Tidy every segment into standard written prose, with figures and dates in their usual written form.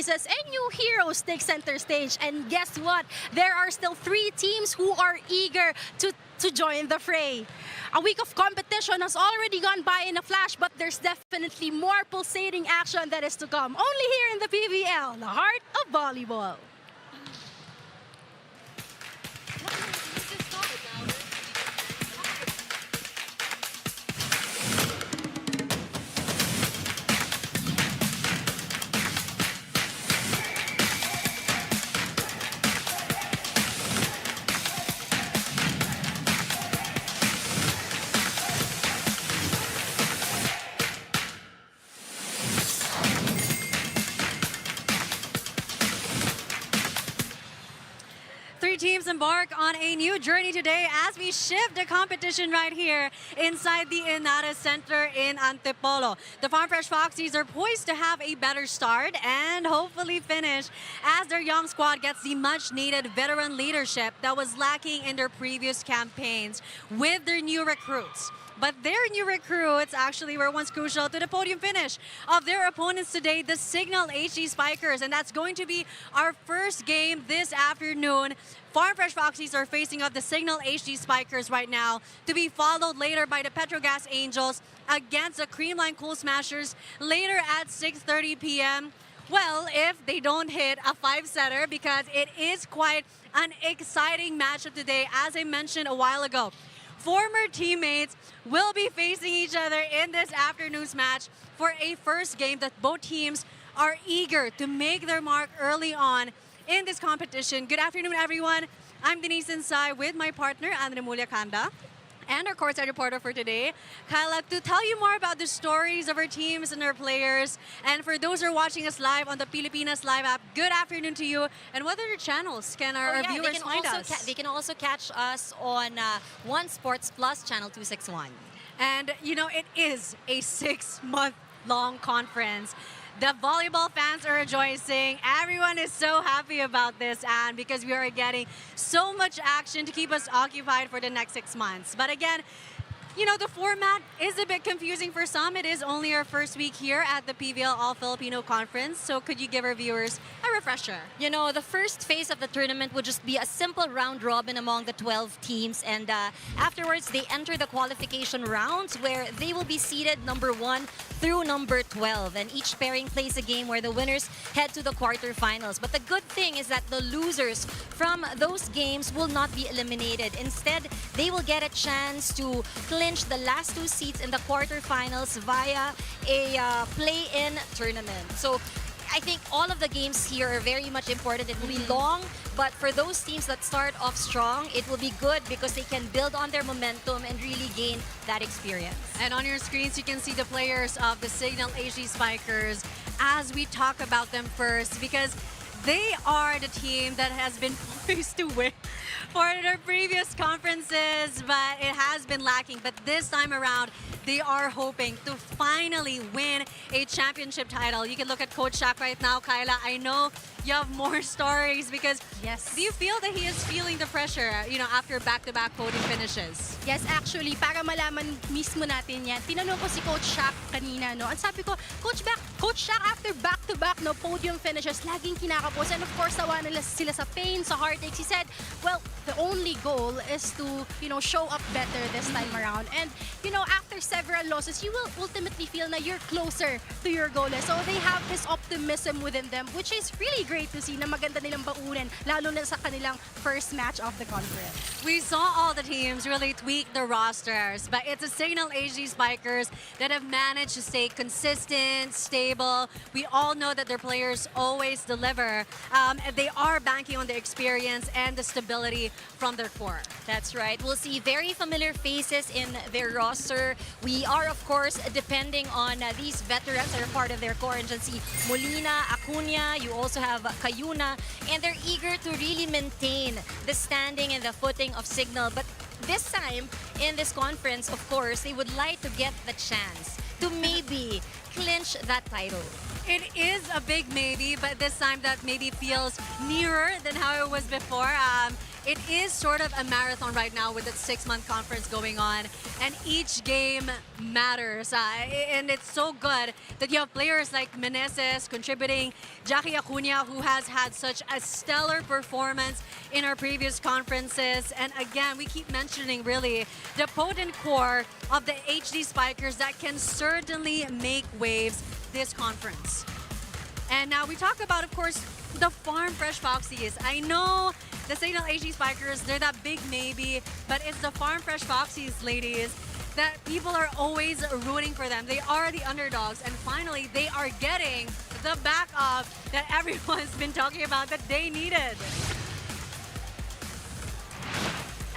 voices and new heroes take center stage. And guess what? There are still 3 teams who are eager to join the fray. A week of competition has already gone by in a flash, but there's definitely more pulsating action that is to come. Only here in the PVL, the heart of volleyball. Teams embark on a new journey today as we shift the competition right here inside the Inara Center in Antipolo. The Farm Fresh Foxies are poised to have a better start and hopefully finish as their young squad gets the much-needed veteran leadership that was lacking in their previous campaigns with their new recruits. But their new recruits actually were once crucial to the podium finish of their opponents today, the Cignal HD Spikers. And that's going to be our first game this afternoon. Farm Fresh Foxies are facing up the Cignal HD Spikers right now, to be followed later by the Petrogas Angels against the Creamline Cool Smashers later at 6:30 p.m. Well, if they don't hit a 5-setter, because it is quite an exciting matchup today, as I mentioned a while ago. Former teammates will be facing each other in this afternoon's match for a first game that both teams are eager to make their mark early on in this competition. Good afternoon, everyone. I'm Denise Insai with my partner, Andre Mulyakanda, and our courtside reporter for today, Kyla, to tell you more about the stories of our teams and our players. And for those who are watching us live on the Pilipinas Live app, good afternoon to you. And what other channels can our viewers find us? They can also catch us on One Sports Plus, channel 261. And, you know, it is a 6-month-long conference. The volleyball fans are rejoicing. Everyone is so happy about this, and because we are getting so much action to keep us occupied for the next 6 months. But again, you know, the format is a bit confusing for some. It is only our first week here at the PVL All-Filipino Conference. So could you give our viewers a refresher? You know, the first phase of the tournament would just be a simple round robin among the 12 teams. And afterwards, they enter the qualification rounds where they will be seeded number 1 through number 12. And each pairing plays a game where the winners head to the quarterfinals. But the good thing is that the losers from those games will not be eliminated. Instead, they will get a chance to clinch the last 2 seats in the quarterfinals via a play-in tournament. So I think all of the games here are very much important. It will be long, but for those teams that start off strong, it will be good because they can build on their momentum and really gain that experience. And on your screens, you can see the players of the Cignal HD Spikers as we talk about them first, because they are the team that has been poised to win for their previous conferences, but it has been lacking. But this time around, they are hoping to finally win a championship title. You can look at Coach Shaq right now, Kyla. I know you have more stories because yes. Do you feel that he is feeling the pressure, you know, after back-to-back podium finishes? Yes, actually, para malaman mismo natin yan, tinanong ko si Coach Shaq kanina, no? Ang sabi ko, Coach Shaq, after back-to-back no podium finishes, laging kinakapos. And of course, sawa nila sila sa pain, sa heartaches. He said, well, the only goal is to, you know, show up better this time around. And, you know, after several losses, you will ultimately feel na you're closer to your goal. So they have this optimism within them, which is really great to see na maganda nilang baunin, lalo na sa kanilang first match of the conference. We saw all the teams really tweak their rosters, but it's the Cignal HD Spikers that have managed to stay consistent, stable. We all know that their players always deliver. They are banking on the experience and the stability from their core. That's right. We'll see very familiar faces in their roster. We are, of course, depending on these veterans that are part of their core. And you see Molina, Acuna, you also have Cayuna, and they're eager to really maintain the standing and the footing of Cignal. But this time, in this conference, of course, they would like to get the chance to maybe clinch that title. It is a big maybe, but this time that maybe feels nearer than how it was before. it is sort of a marathon right now with the 6-month conference going on, and each game matters. And it's so good that you have players like Meneses contributing, Jackie Acuna, who has had such a stellar performance in our previous conferences. And again, we keep mentioning really the potent core of the HD Spikers that can certainly make waves this conference. And now we talk about, of course, the Farm Fresh Foxies. I know the Cignal HD Spikers, they're that big maybe, but it's the Farm Fresh Foxies, ladies, that people are always rooting for them. They are the underdogs, and finally they are getting the backup that everyone's been talking about that they needed.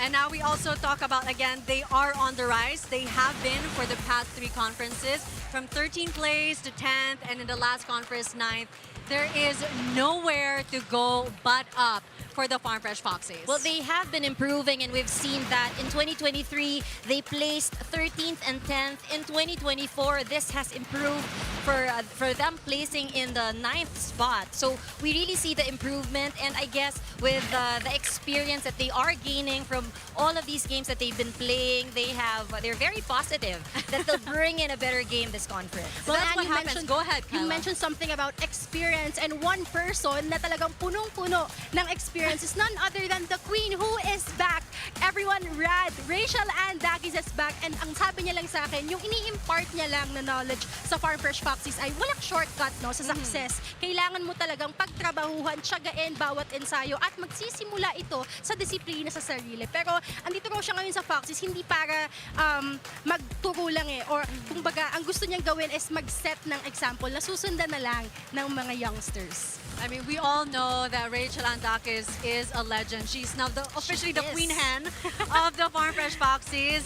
And now we also talk about, again, they are on the rise. They have been for the past 3 conferences, from 13th place to 10th, and in the last conference, 9th. There is nowhere to go but up for the Farm Fresh Foxies. Well, they have been improving, and we've seen that in 2023, they placed 13th and 10th. In 2024, this has improved for them placing in the 9th spot. So we really see the improvement, and I guess with the experience that they are gaining from all of these games that they've been playing, they're very positive that they'll bring in a better game this conference. Well, that's And what you happens. mentioned- Go ahead, You Kyla. mentioned something about experience, and one person na talagang punong-puno ng experience is none other than the Queen, who is back. Everyone, rad. Rachel Ann Dagis is back, and ang sabi niya lang sa akin, yung ini-impart niya lang na knowledge sa Farm Fresh Foxies ay walang shortcut, no, sa success. Kailangan mo talagang pagtrabahuhan, tiyagain bawat ensayo, at magsisimula ito sa disiplina sa sarili. Pero andito raw siya ngayon sa Foxies, hindi para magturo lang or kumbaga, ang gusto niyang gawin is mag-set ng example na susundan na lang ng mga youngsters. I mean, we all know that Rachel Andakis is a legend. She's now officially the is. queen hen of the Farm Fresh Foxies.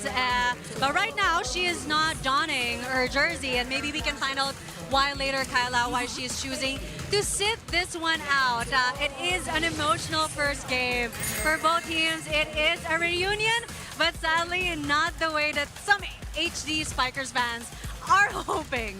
But right now, she is not donning her jersey, and maybe we can find out why later, Kyla, why she is choosing to sit this one out. It is an emotional first game for both teams. It is a reunion, but sadly not the way that some HD Spikers fans are hoping.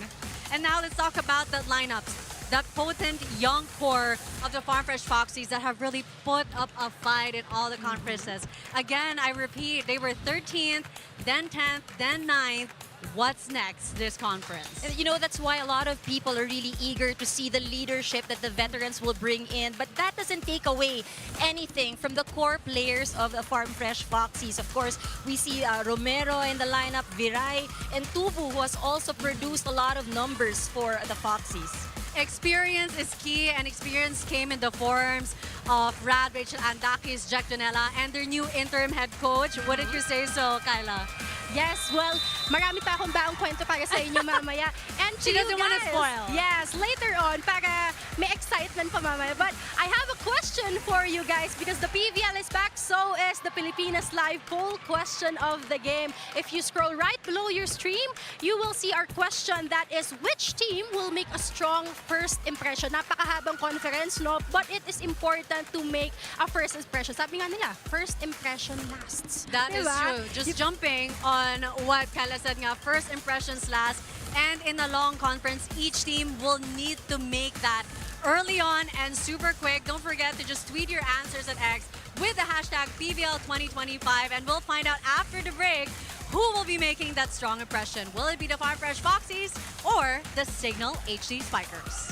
And now let's talk about the lineups. That potent young core of the Farm Fresh Foxies that have really put up a fight in all the conferences. Again, I repeat, they were 13th, then 10th, then 9th. What's next this conference? You know, that's why a lot of people are really eager to see the leadership that the veterans will bring in. But that doesn't take away anything from the core players of the Farm Fresh Foxies. Of course, we see Romero in the lineup, Viray, and Tubu, who has also produced a lot of numbers for the Foxies. Experience is key, and experience came in the forms of Rad, Rachel Andakis, Jack Donella, and their new interim head coach. Wouldn't you say so, Kyla? Yes, well, marami pa akong baong kwento para sa inyo mamaya. And She to you doesn't wanna guys, spoil. Yes, later on, para may excitement pa mamaya. But I have a question for you guys, because the PVL is back, so is the Pilipinas Live poll question of the game. If you scroll right below your stream, you will see our question, that is, which team will make a strong first impression? Napakahabang conference, no? But it is important to make a first impression. Sabi nga nila, first impression lasts. That is Diba? true. Just jumping on what Kyla said nga, first impressions last. And in a long conference, each team will need to make that early on and super quick. Don't forget to just tweet your answers at X with the hashtag PVL2025, and we'll find out after the break who will be making that strong impression. Will it be the Farm Fresh Foxies or the Cignal HD Spikers?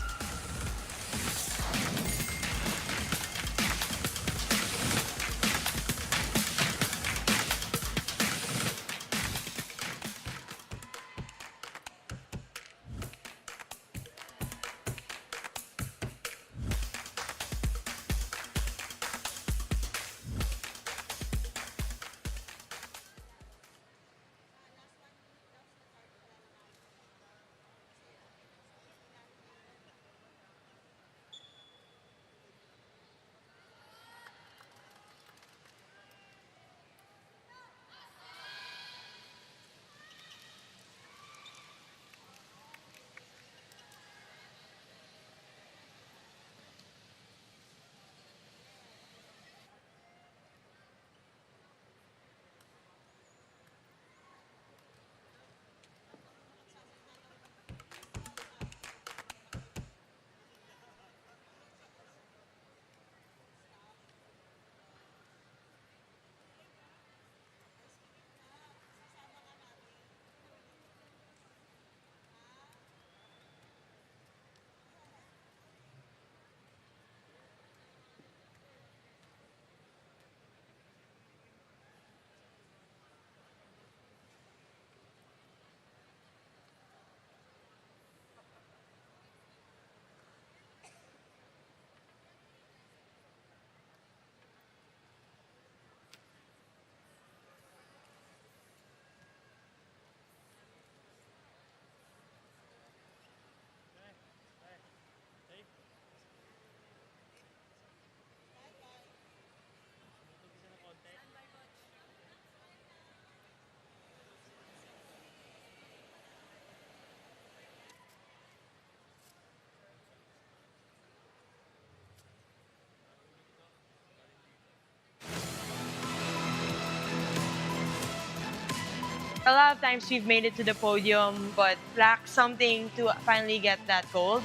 A lot of times we've made it to the podium but lack something to finally get that gold.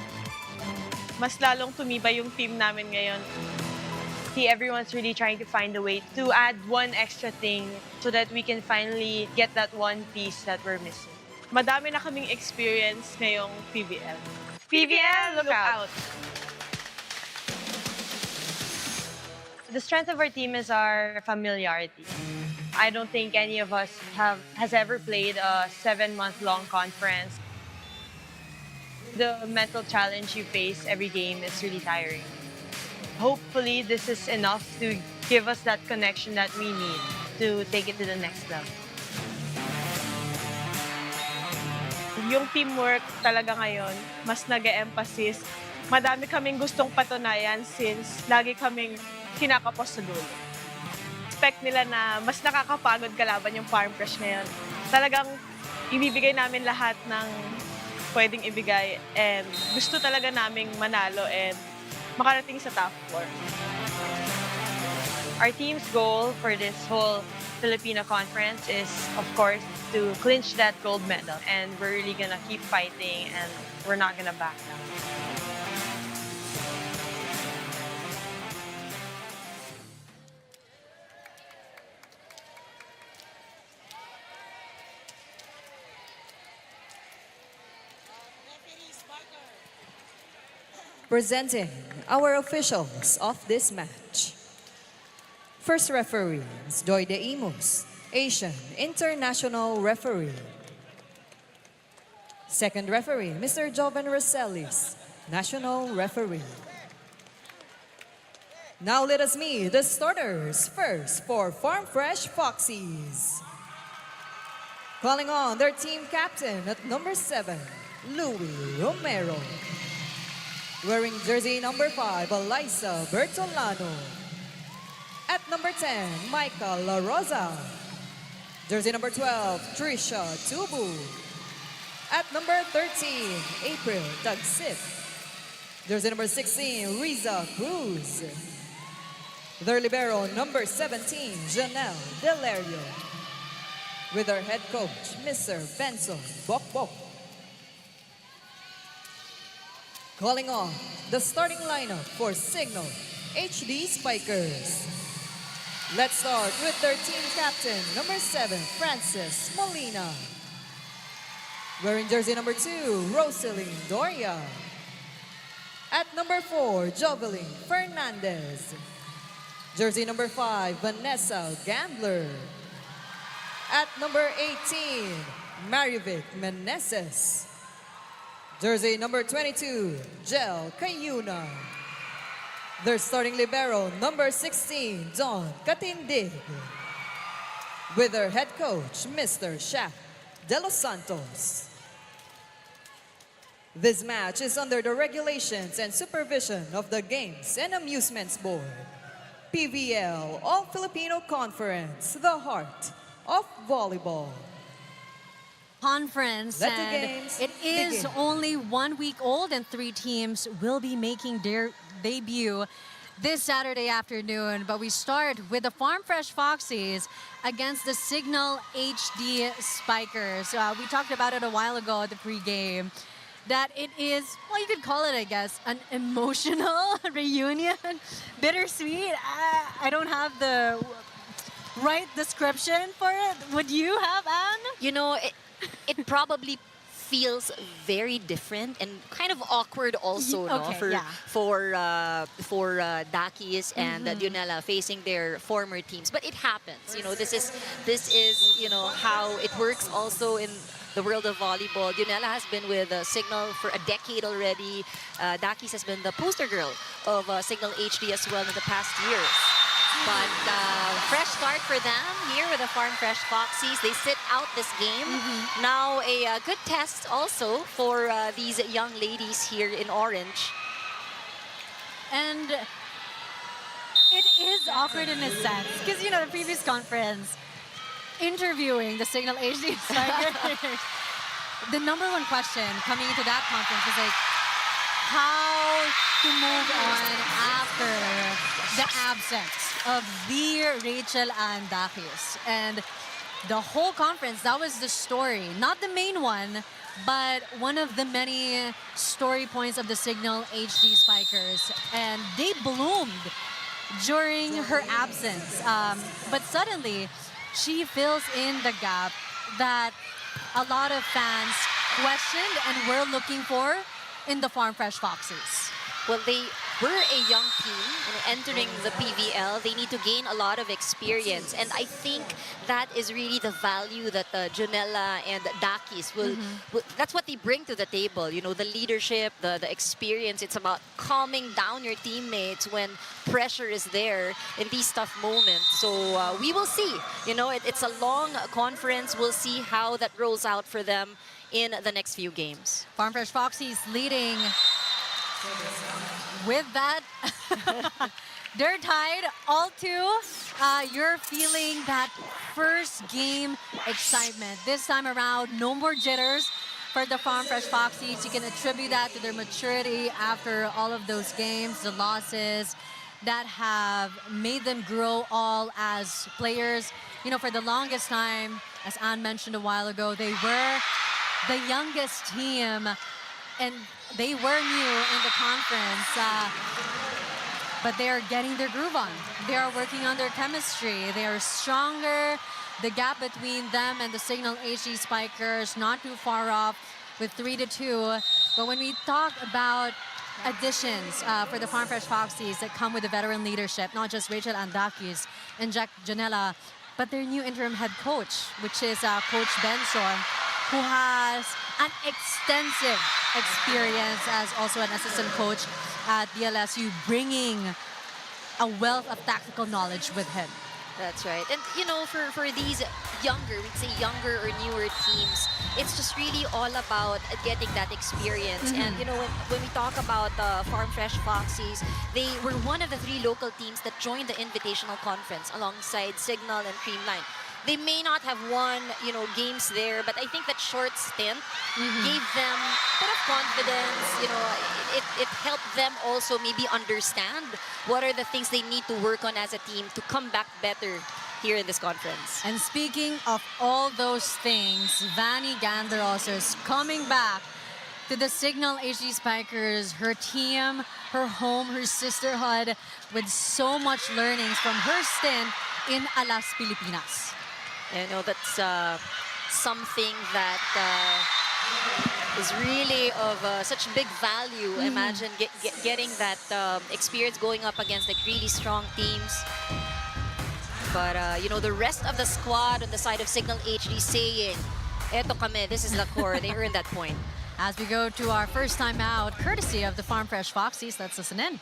Mas lalong tumibay yung team namin ngayon. See, everyone's really trying to find a way to add one extra thing so that we can finally get that one piece that we're missing. Madami na kaming experience ngayong PVL. PVL, look out! The strength of our team is our familiarity. I don't think any of us has ever played a 7-month-long conference. The mental challenge you face every game is really tiring. Hopefully, this is enough to give us that connection that we need to take it to the next level. Yung teamwork talaga ngayon, mas nag-e-emphasis. Madami kaming gustong patunayan since lagi kaming kinakapos sa dulo. Expect nila na mas nakakapagod kalaban yung Farm Fresh ngayon. Talagang ibibigay namin lahat ng pwedeng ibigay and gusto talaga naming manalo and makarating sa top 4. Our team's goal for this whole Filipino conference is, of course, to clinch that gold medal. And we're really gonna keep fighting and we're not gonna back down. Presenting our officials of this match. First referee, Ms. Doide Imus, Asian International Referee. Second referee, Mr. Joven Rosellis, National Referee. Now let us meet the starters. First for Farm Fresh Foxies. Calling on their team captain at number 7, Louis Romero. Wearing jersey number 5, Eliza Bertolano. At number 10, Michael La Rosa. Jersey number 12, Trisha Tubu. At number 13, April Tagsip. Jersey number 16, Riza Cruz. Their libero, number 17, Janelle Delario. With our head coach, Mr. Benson Bokbok. Calling on the starting lineup for Cignal HD Spikers. Let's start with their team captain, number 7, Francis Molina. Wearing jersey number 2, Rosaline Doria. At number 4, Jovelyn Fernandez. Jersey number 5, Vanessa Gambler. At number 18, Marivic Meneses. Jersey number 22, Jel Cayuna. Their starting libero, number 16, Don Katindig. With their head coach, Mr. Shaq De Los Santos. This match is under the regulations and supervision of the Games and Amusements Board. PVL, All-Filipino Conference, the heart of volleyball. Conference, Let the and games it is begin. only 1 week old and 3 teams will be making their debut this Saturday afternoon. But we start with the Farm Fresh Foxies against the Cignal HD Spikers. We talked about it a while ago at the pregame, that it is, well, you could call it, I guess, an emotional reunion. Bittersweet. I don't have the right description for it. Would you have, Anne? You know, it probably feels very different and kind of awkward also, no? Okay, For yeah. Dakis and Dionela facing their former teams. But it happens. You know, this is you know how it works also in the world of volleyball. Dionela has been with Cignal for a decade already. Dakis has been the poster girl of Cignal HD as well in the past years. But fresh start for them here with the Farm Fresh Foxies. They sit out this game. Now a good test also for these young ladies here in orange. And it is awkward in a sense, because, you know, the previous conference, interviewing the Cignal HD Spikers, the number one question coming into that conference was like, how to move on after the absence of the Rachel Ann Dakis. And the whole conference, that was the story. Not the main one, but one of the many story points of the Cignal HD Spikers. And they bloomed during her absence. But suddenly, she fills in the gap that a lot of fans questioned and were looking for in the Farm Fresh Foxies. Well, they were a young team, entering the PVL. They need to gain a lot of experience. And I think that is really the value that Janela and Dakis will, that's what they bring to the table. You know, the leadership, the experience. It's about calming down your teammates when pressure is there in these tough moments. So we will see. You know, it's a long conference. We'll see how that rolls out for them in the next few games. Farm Fresh Foxies leading with that. They're tied all two. You're feeling that first game excitement. This time around, no more jitters for the Farm Fresh Foxies. You can attribute that to their maturity after all of those games, the losses that have made them grow all as players. You know, for the longest time, as Anne mentioned a while ago, they were the youngest team and they were new in the conference, but they are getting their groove on. They are working on their chemistry. They are stronger. The gap between them and the Cignal HD Spikers not too far off with 3-2. But when we talk about additions for the Farm Fresh Foxies that come with the veteran leadership, not just Rachel Andakis and Jack Janela, but their new interim head coach, which is Coach Benson, who has an extensive experience as also an assistant coach at DLSU, bringing a wealth of tactical knowledge with him. That's right. And, you know, for these younger, we'd say younger or newer teams, it's just really all about getting that experience. And, you know, when we talk about the Farm Fresh Foxies, they were one of the 3 local teams that joined the Invitational Conference alongside Cignal and Creamline. They may not have won, you know, games there, but I think that short stint gave them a bit of confidence. You know, it helped them also maybe understand what are the things they need to work on as a team to come back better here in this conference. And speaking of all those things, Vanny Gander also is coming back to the Cignal HD Spikers, her team, her home, her sisterhood, with so much learnings from her stint in Alas Pilipinas. You know, that's something that is really of such big value. Imagine getting that experience going up against like really strong teams. But, you know, the rest of the squad on the side of Cignal HD saying, eto kami, this is the core. They earned that point. As we go to our first time out, courtesy of the Farm Fresh Foxies, let's listen in.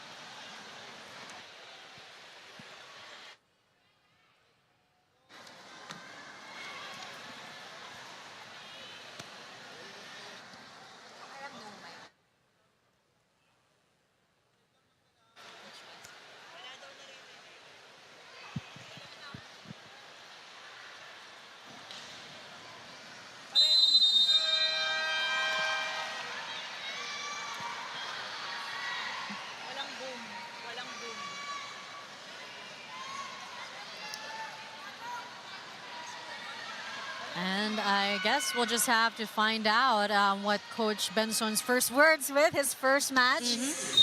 And I guess we'll just have to find out what Coach Benson's first words with his first match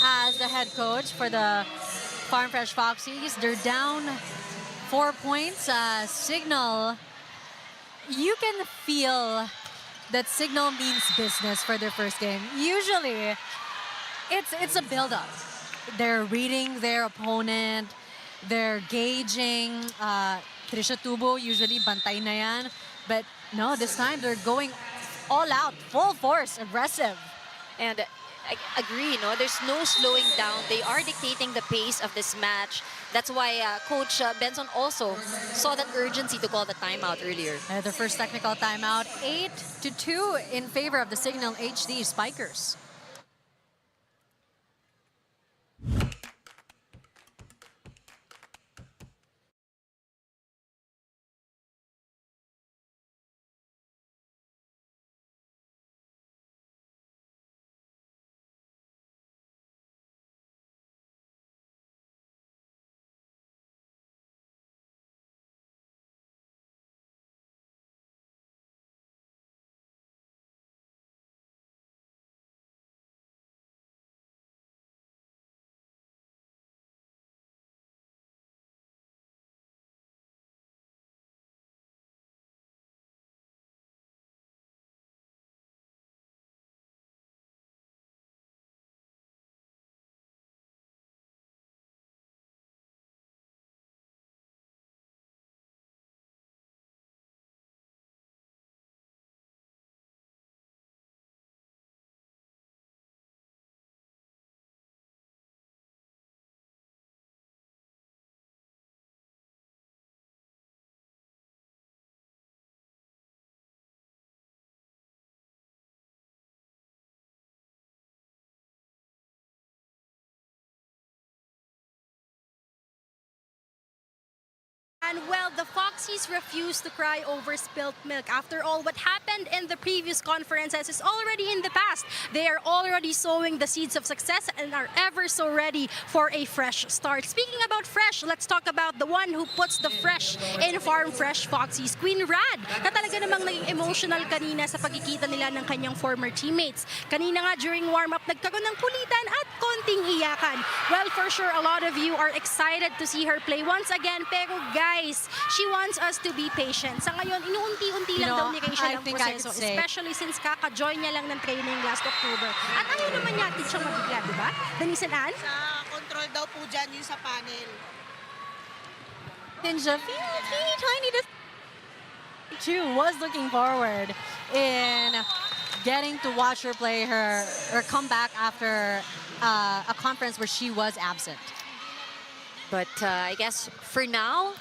as the head coach for the Farm Fresh Foxies. They're down 4 points. Cignal, you can feel that Cignal means business for their first game. Usually, it's a build-up. They're reading their opponent. They're gauging. Trisha Tubo, usually bantay na yan. But no, this time they're going all out, full force, aggressive. And I agree, no? There's no slowing down. They are dictating the pace of this match. That's why Coach Benson also saw that urgency to call the timeout earlier. Their first technical timeout, 8-2 in favor of the Cignal HD Spikers. everyone. Well, the Foxies refuse to cry over spilt milk. After all, what happened in the previous conferences is already in the past. They are already sowing the seeds of success and are ever so ready for a fresh start. Speaking about fresh, let's talk about the one who puts the fresh in Farm Fresh Foxies, Queen Rad, na talaga namang naging emotional kanina sa pagkikita nila ng kanyang former teammates. Kanina nga during warm-up, nagkaroon ng kulitan at konting iyakan. Well, for sure, a lot of you are excited to see her play once again. Pero guys, she wants us to be patient. Sa ngayon, inuunti-unti lang daw ni Keisha ng proseso, especially since kaka-join niya lang ng training last October. At ayaw naman natin siyang mabigla, di ba? Denise and Ann? Sa control daw po dyan yung sa panel. Ninja, teeny tiny too was looking forward in getting to watch her play her come back after a conference where she was absent. But I guess for now,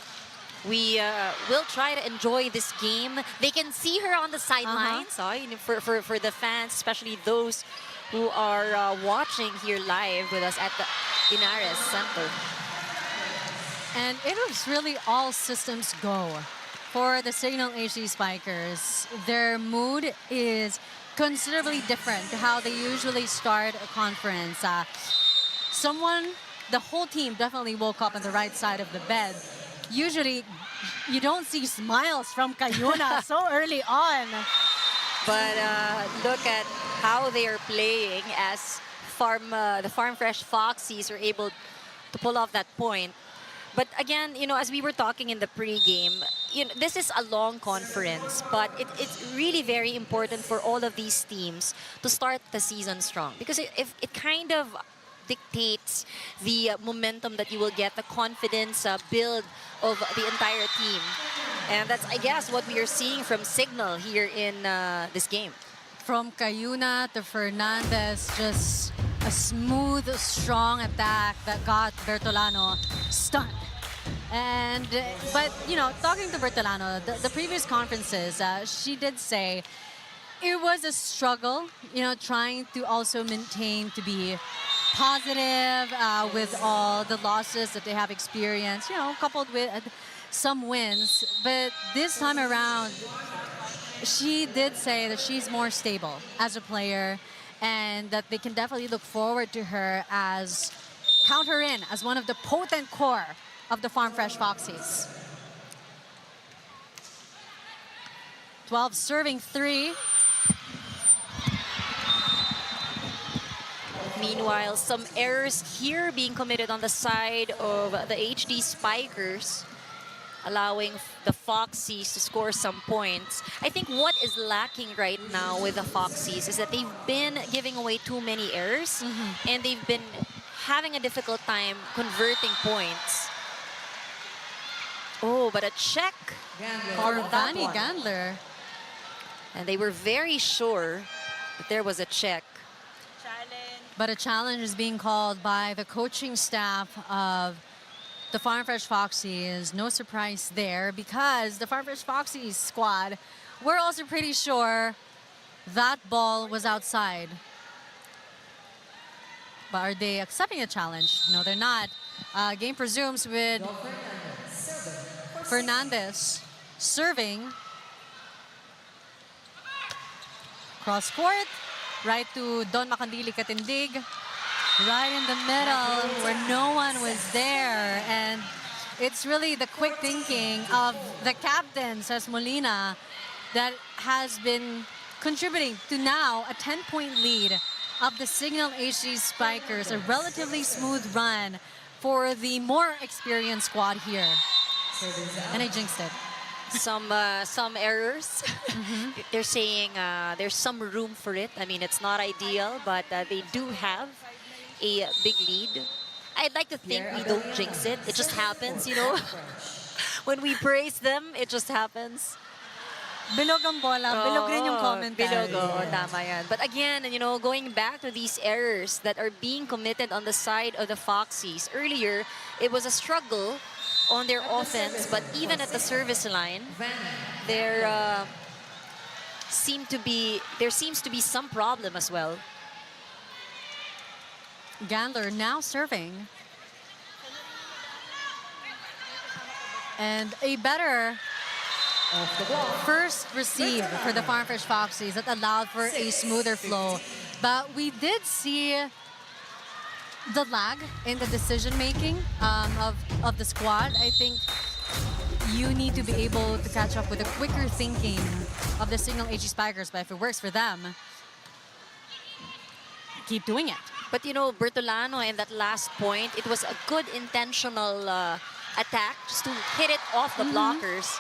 we will try to enjoy this game. They can see her on the sidelines. For the fans, especially those who are watching here live with us at the Inares Center. And it was really all systems go for the Cignal HD Spikers. Their mood is considerably different to how they usually start a conference. The whole team definitely woke up on the right side of the bed. Usually, you don't see smiles from Kayuna so early on. But look at how they are playing as the Farm Fresh Foxies are able to pull off that point. But again, you know, as we were talking in the pregame, you know, this is a long conference, but it's really very important for all of these teams to start the season strong, because it kind of dictates the momentum that you will get, the confidence build of the entire team. And that's, I guess, what we are seeing from Cignal here in this game. From Kayuna to Fernandez, just a smooth, strong attack that got Bertolano stunned. But you know, talking to Bertolano, the previous conferences, she did say it was a struggle, you know, trying to also maintain to be positive with all the losses that they have experienced, you know, coupled with some wins. But this time around, she did say that she's more stable as a player and that they can definitely look forward to her count her in as one of the potent core of the Farm Fresh Foxies. 12 serving 3. Meanwhile, some errors here being committed on the side of the HD Spikers, allowing the Foxies to score some points. I think what is lacking right now with the Foxies is that they've been giving away too many errors, and they've been having a difficult time converting points. Oh, but a check For that Vanny one. Gandler. And they were very sure that there was a check. But a challenge is being called by the coaching staff of the Farm Fresh Foxies. No surprise there, because the Farm Fresh Foxies squad, we're also pretty sure that ball was outside. But are they accepting a challenge? No, they're not. Game presumes with Fernandez serving. Cross court, right to Don Macandili Katindig. Right in the middle where no one was there. And it's really the quick thinking of the captain, says Molina, that has been contributing to now a 10-point lead of the Cignal HD Spikers. A relatively smooth run for the more experienced squad here. And I jinxed it. Some errors. They're saying there's some room for it. I mean, it's not ideal, but they do have a big lead. I'd like to think we don't jinx it. It just happens, you know. When we praise them, it just happens. Bilog ang bola. Bilog rin yung commentary. Bilog, tama yan. But again, you know, going back to these errors that are being committed on the side of the Foxies. Earlier, it was a struggle on their offense, but even at the service line, there seems to be some problem as well. Gandler now serving. And a better first receive for the Farm Fresh Foxies that allowed for a smoother flow. But we did see the lag in the decision making of the squad. I think you need to be able to catch up with the quicker thinking of the Cignal HD Spikers, but if it works for them, keep doing it. But you know, Bertolano in that last point, it was a good intentional attack just to hit it off the blockers.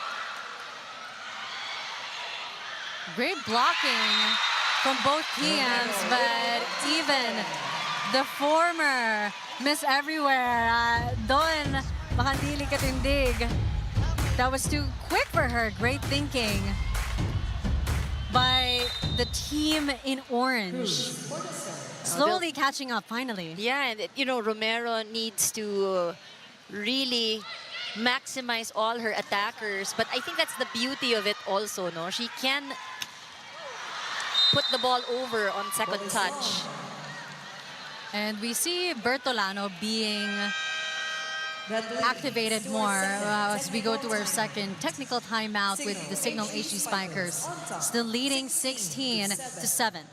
Great blocking from both teams, but even the former Miss Everywhere, Don Makandili Katindig, that was too quick for her. Great thinking by the team in orange. Slowly catching up, finally. Yeah, and you know, Romero needs to really maximize all her attackers. But I think that's the beauty of it also, no? She can put the ball over on second touch. And we see Bertolano being activated more as we go to our second technical timeout with the Cignal HD Spikers. Still leading 16-7.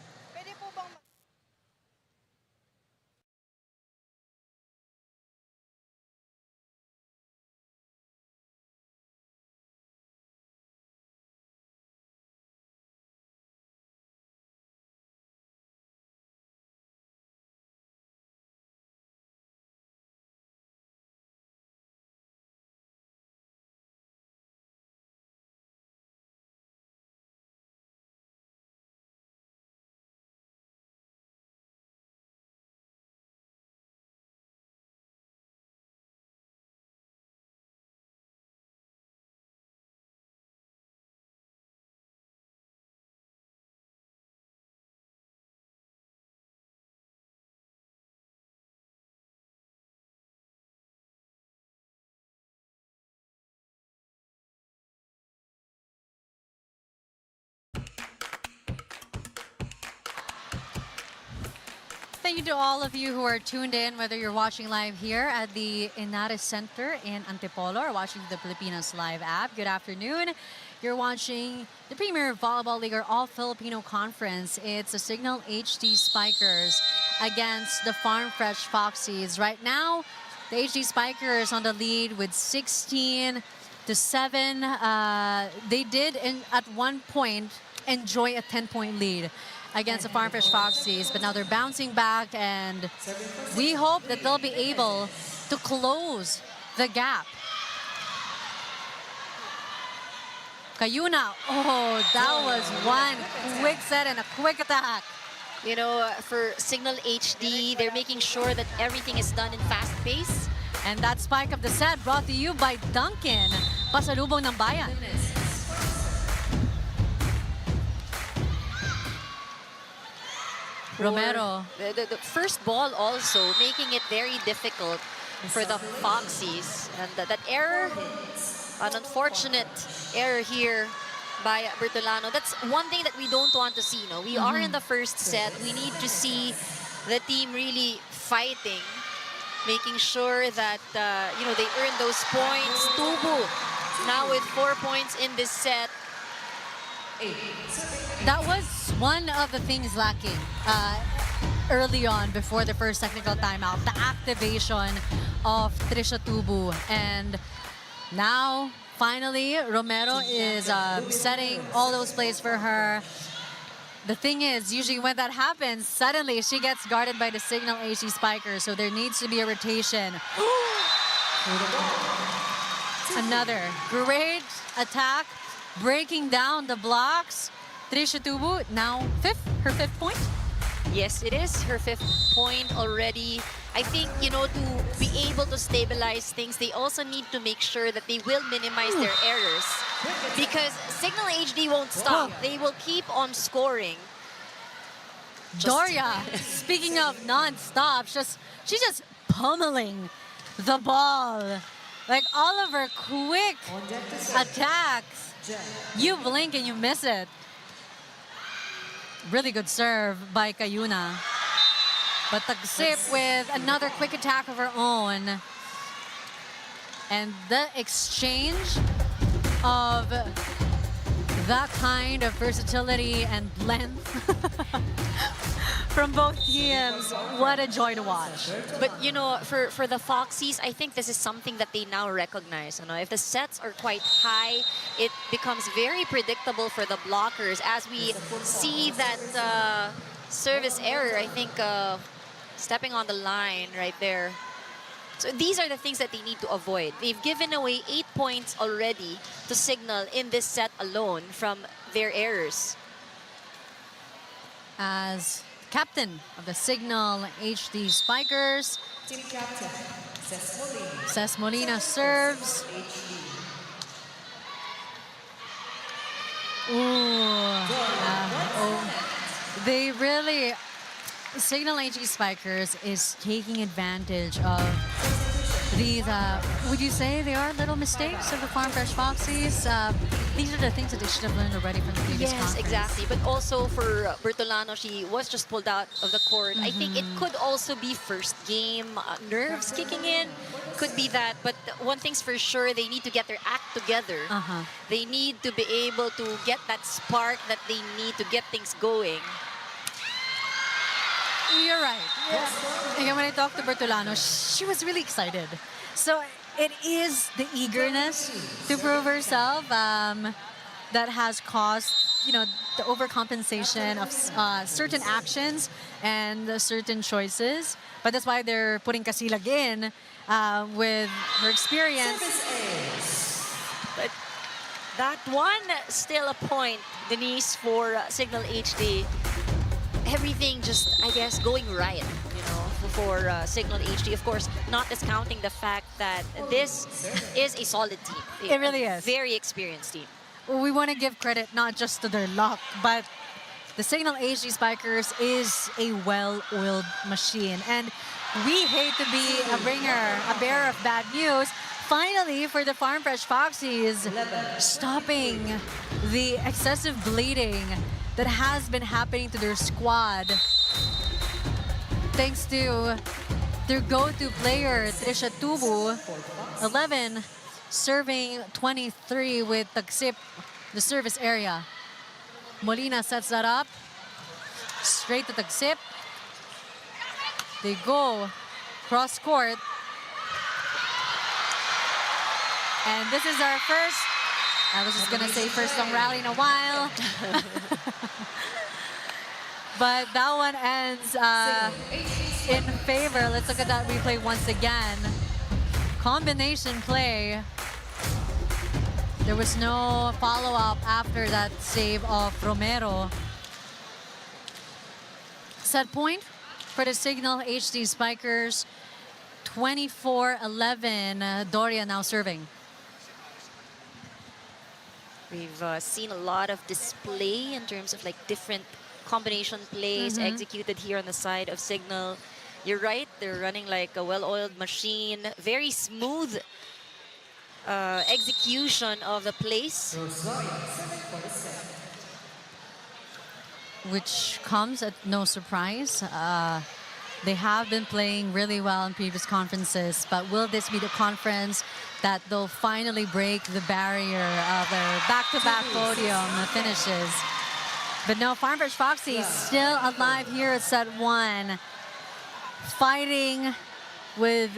Thank you to all of you who are tuned in, whether you're watching live here at the Inares Center in Antipolo or watching the Filipinas Live app. Good afternoon. You're watching the Premier Volleyball League or All-Filipino Conference. It's the Cignal HD Spikers against the Farm Fresh Foxies. Right now, the HD Spikers on the lead with 16-7. They did, at one point, enjoy a 10-point lead against the Farm Fresh Foxies, but now they're bouncing back, and we hope that they'll be able to close the gap. Cayuna, oh, that was one quick set and a quick attack. You know, for Cignal HD, they're making sure that everything is done in fast pace. And that spike of the set brought to you by Duncan, pasalubong ng bayan. Romero. The first ball also making it very difficult for the Foxies. And that error, an unfortunate error here by Bertolano. That's one thing that we don't want to see. No? We are in the first set. We need to see the team really fighting, making sure that, you know, they earn those points. Tubu now with 4 points in this set. That was one of the things lacking early on before the first technical timeout, the activation of Trisha Tubu. And now, finally, Romero is setting all those plays for her. The thing is, usually when that happens, suddenly she gets guarded by the Cignal HD Spikers, so there needs to be a rotation. Another great attack, breaking down the blocks. Trisha Tubu, now her fifth point. Yes, it is her 5th point already. I think, you know, to be able to stabilize things, they also need to make sure that they will minimize their errors. Because Cignal HD won't stop. They will keep on scoring. Doria, speaking of non-stop, she's just pummeling the ball. Like all of her quick attacks. You blink and you miss it. Really good serve by Cayuna. But Tagsip with another quick attack of her own. And the exchange of that kind of versatility and length from both teams, what a joy to watch. But you know, for the Foxies, I think this is something that they now recognize. You know, if the sets are quite high, it becomes very predictable for the blockers. As we see that service error, I think stepping on the line right there. So these are the things that they need to avoid. They've given away 8 points already to Cignal in this set alone from their errors. As captain of the Cignal HD Spikers, Team captain, Ces Molina serves. Ooh. They really, Cignal HD Spikers is taking advantage of these, would you say they are little mistakes of the Farm Fresh Foxies? These are the things that they should have learned already from the previous Yes, conference. exactly. But also for Bertolano, she was just pulled out of the court. I think it could also be first game, nerves kicking in. Could be that. But one thing's for sure, they need to get their act together. They need to be able to get that spark that they need to get things going. You're right. Again, when I talked to Bertolano, she was really excited. So it is the eagerness to prove herself that has caused, you know, the overcompensation of certain actions and certain choices. But that's why they're putting Casilag in with her experience. But that one, still a point, Denise, for Cignal HD. Everything just, I guess, going right, you know, for Cignal HD. Of course, not discounting the fact that this is a solid team. It really is. Very experienced team. We want to give credit not just to their luck, but the Cignal HD Spikers is a well-oiled machine. And we hate to be a bearer of bad news. Finally, for the Farm Fresh Foxies, stopping the excessive bleeding that has been happening to their squad. Thanks to their go-to player, Trisha Tubu, 11, serving 23 with Tagsip, the service area. Molina sets that up. Straight to Tagsip. They go cross court. And this is our first, I was just gonna say first long rally in a while. But that one ends in favor. Let's look at that replay once again. Combination play. There was no follow-up after that save of Romero. Set point for the Cignal HD Spikers. 24-11. Doria now serving. We've seen a lot of display in terms of like different combination plays executed here on the side of Cignal. You're right, they're running like a well-oiled machine. Very smooth execution of the plays. Which comes at no surprise. They have been playing really well in previous conferences, but will this be the conference that they'll finally break the barrier of their back-to-back podium finishes? But no, Farm Fresh Foxies still alive here at set one, fighting with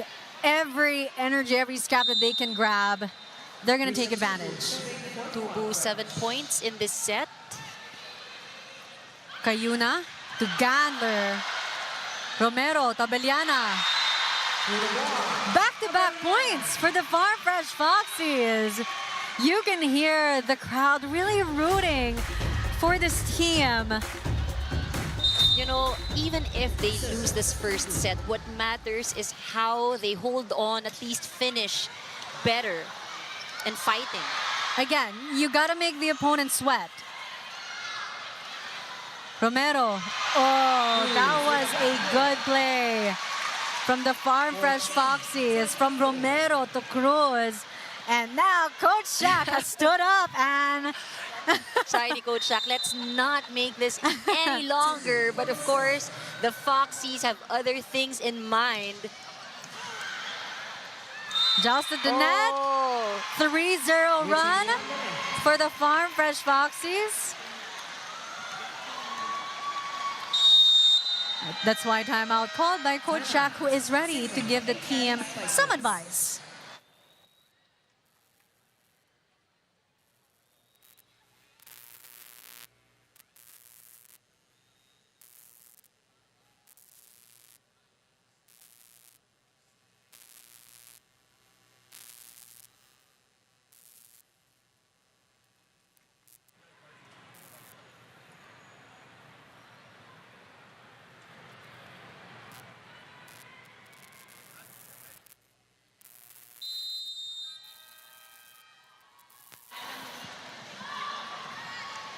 every energy, every scrap that they can grab. They're going to take advantage. Tubu 7 points in this set. Cayuna to Gandler. Romero, Tabeliana. Back-to-back points for the Farm Fresh Foxies. You can hear the crowd really rooting for this team. You know, even if they lose this first set, what matters is how they hold on, at least finish better and fighting. Again, you gotta make the opponent sweat. Romero, oh, that was a good play from the Farm Fresh Foxies, from Romero to Cruz. And now Coach Shaq has stood up and... Sorry, Coach Shaq, let's not make this any longer. But of course, the Foxies have other things in mind. Just at the net. 3-0 run for the Farm Fresh Foxies. That's why timeout called by Coach Shaq, who is ready to give the team some advice.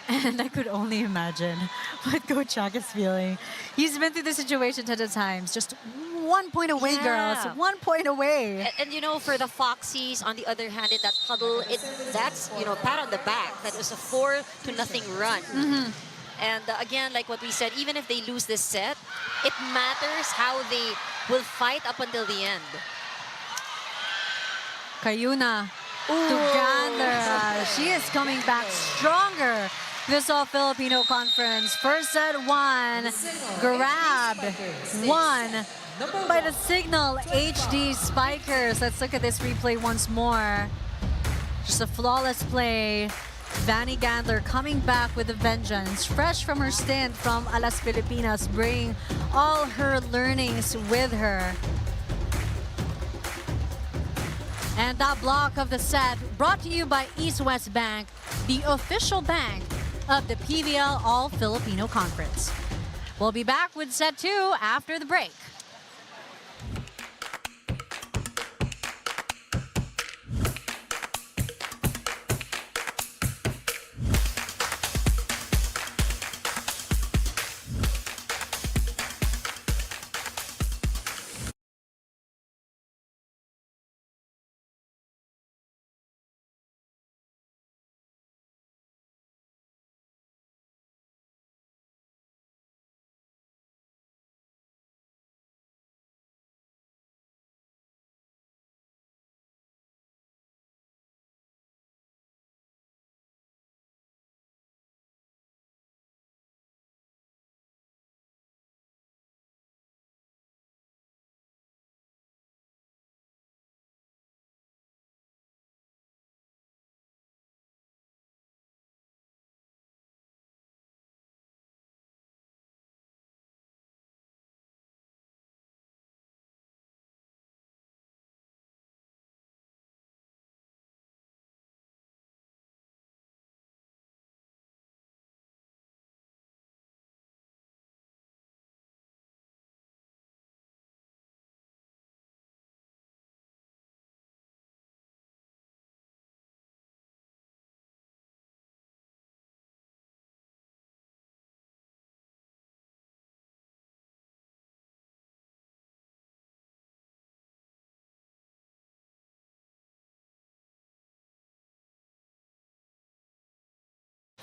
And I could only imagine what Coach Shaq is feeling. He's been through the situation 10 times. Just 1 point away, girls. 1 point away. And you know, for the Foxies, on the other hand, in that huddle, that's, you know, pat on the back. That was a 4-0 run. And again, like what we said, even if they lose this set, it matters how they will fight up until the end. Cayuna together. She is coming back stronger. This All-Filipino Conference. First set won, grabbed, won by the Cignal HD Spikers. Let's look at this replay once more. Just a flawless play. Vanny Gandler coming back with a vengeance, fresh from her stint from Alas Filipinas, bringing all her learnings with her. And that block of the set brought to you by East West Bank, the official bank of the PVL All-Filipino Conference. We'll be back with set 2 after the break.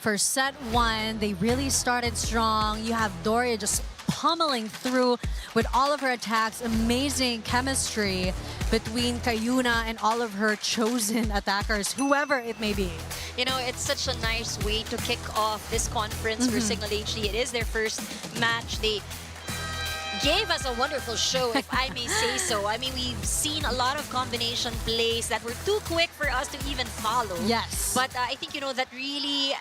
For set 1, they really started strong. You have Doria just pummeling through with all of her attacks. Amazing chemistry between Cayuna and all of her chosen attackers, whoever it may be. You know, it's such a nice way to kick off this conference for Cignal HD. It is their first match. They gave us a wonderful show, if I may say so. I mean, we've seen a lot of combination plays that were too quick for us to even follow. Yes. But I think, you know, that really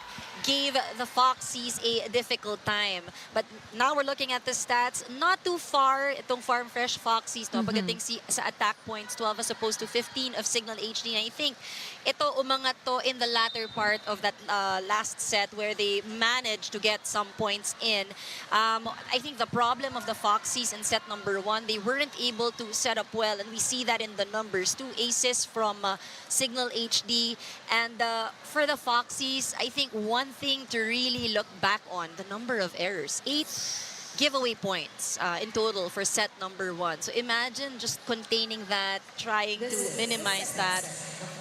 gave the Foxies a difficult time. But now we're looking at the stats. Not too far itong Farm Fresh Foxies, no? Pagdating sa attack points, 12 as opposed to 15 of Cignal HD. And I think ito umangat to in the latter part of that last set where they managed to get some points in. I think the problem of the Foxies in set number 1, they weren't able to set up well. And we see that in the numbers. 2 aces from Cignal HD. And for the Foxies, I think one thing to really look back on, the number of errors. 8 giveaway points in total for set number 1. So imagine just containing that, trying to minimize that.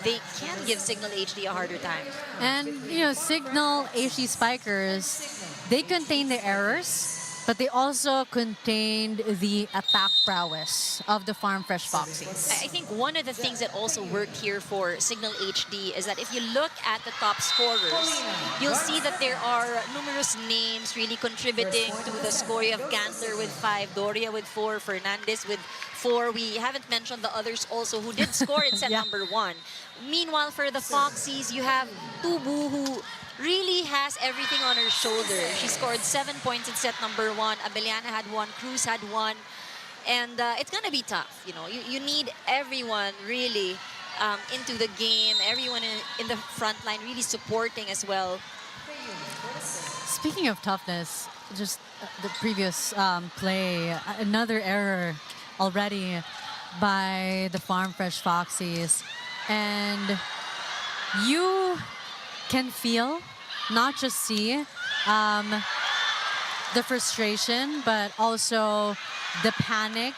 They can give Cignal HD a harder time. And, you know, Cignal HD Spikers, they contain the errors, but they also contained the attack prowess of the Farm Fresh Foxies. I think one of the things that also worked here for Cignal HD is that if you look at the top scorers, you'll see that there are numerous names really contributing to the score. You have Gantler with 5, Doria with 4, Fernandez with 4. We haven't mentioned the others also who did score in set number 1. Meanwhile, for the Foxies, you have Tubu, who really has everything on her shoulder. She scored 7 points in set number 1. Abeliana had 1, Cruz had 1. And it's going to be tough. You know, you need everyone really into the game, everyone in the front line really supporting as well. Speaking of toughness, just the previous play, another error already by the Farm Fresh Foxies. And you can feel, not just see, the frustration, but also the panic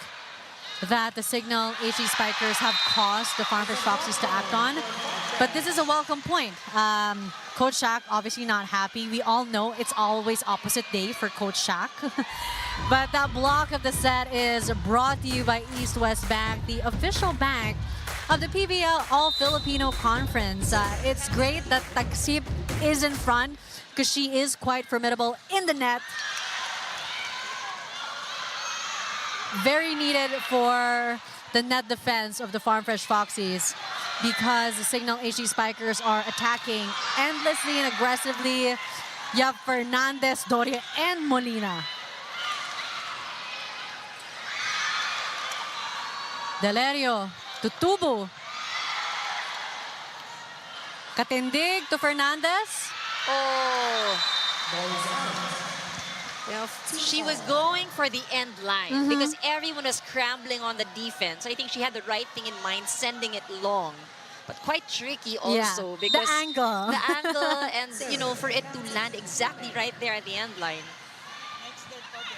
that the Cignal HD Spikers have caused the Farm Fresh Foxies to act on. But this is a welcome point. Coach Shaq obviously not happy. We all know it's always opposite day for Coach Shaq. But that block of the set is brought to you by East West Bank, the official bank of the PVL All-Filipino Conference. It's great that Taksip is in front because she is quite formidable in the net. Very needed for the net defense of the Farm Fresh Foxies because the Cignal HD Spikers are attacking endlessly and aggressively. You have Fernandez, Doria, and Molina. Delerio to Tubu. Katindig to Fernandez. Oh. You know, she was going for the end line because everyone was scrambling on the defense. I think she had the right thing in mind, sending it long. But quite tricky also because the angle. The angle and, you know, for it to land exactly right there at the end line.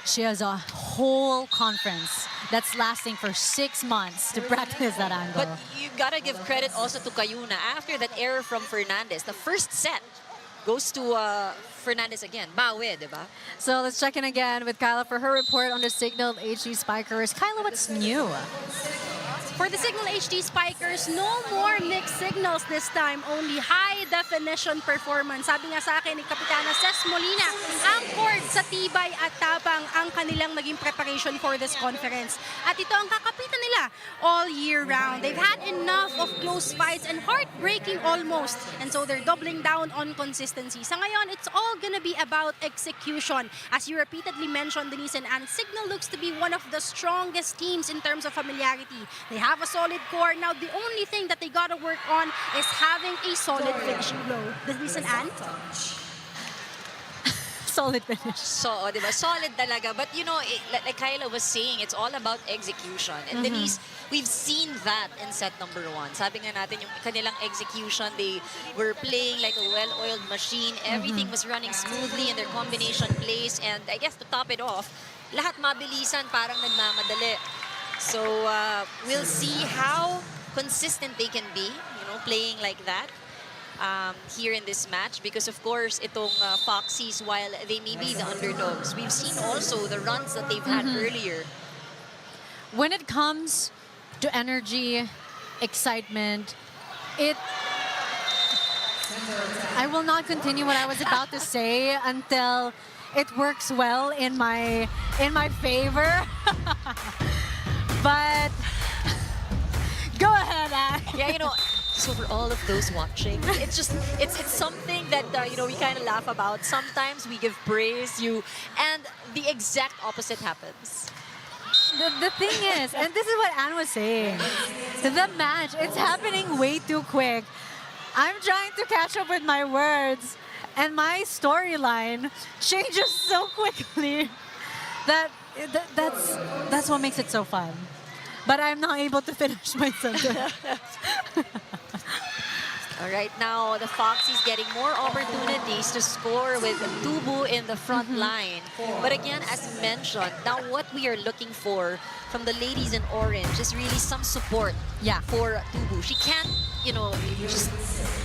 She has a whole conference that's lasting for 6 months to practice that angle. But you gotta give credit also to Cayuna. After that error from Fernandez, the first set goes to Fernandez again. Bawi, diba? So let's check in again with Kyla for her report on the Cignal HD Spikers. Kyla, what's new? For the Cignal HD Spikers, no more mixed signals this time, only high-definition performance. Sabi nga sa akin ni Kapitana Ces Molina, ang cord sa tibay at tapang ang kanilang naging preparation for this conference. At ito ang kakapitan nila all year round. They've had enough of close fights and heartbreaking almost. And so they're doubling down on consistency. Sa ngayon, it's all gonna be about execution. As you repeatedly mentioned, Denise and Ann, Cignal looks to be one of the strongest teams in terms of familiarity. They have a solid core. Now, the only thing that they gotta work on is having a solid finishing blow. Denise and Ann? Solid finish. So, diba? Solid talaga. But, you know, like Kyla was saying, it's all about execution. And Denise, we've seen that in set number 1. Sabi nga natin, yung kanilang execution, they were playing like a well-oiled machine. Everything was running smoothly in their combination plays. And I guess to top it off, lahat mabilisan, parang nagmamadali. So, we'll see how consistent they can be, you know, playing like that. Here in this match because of course itong Foxies, while they may be the underdogs, we've seen also the runs that they've had earlier. When it comes to energy, excitement, I will not continue what I was about to say until it works well in my favor. But go ahead, Anne. Yeah, you know, so for all of those watching, it's just, it's something that, you know, we kind of laugh about. Sometimes we give praise, and the exact opposite happens. The thing is, and this is what Anne was saying, the match, it's happening way too quick. I'm trying to catch up with my words, and my storyline changes so quickly that's what makes it so fun. But I'm not able to finish my sentence. All right, now the Foxies getting more opportunities to score with Tubu in the front line. But again, as mentioned, now what we are looking for from the ladies in orange is really some support for Tubu. She can't, you know, just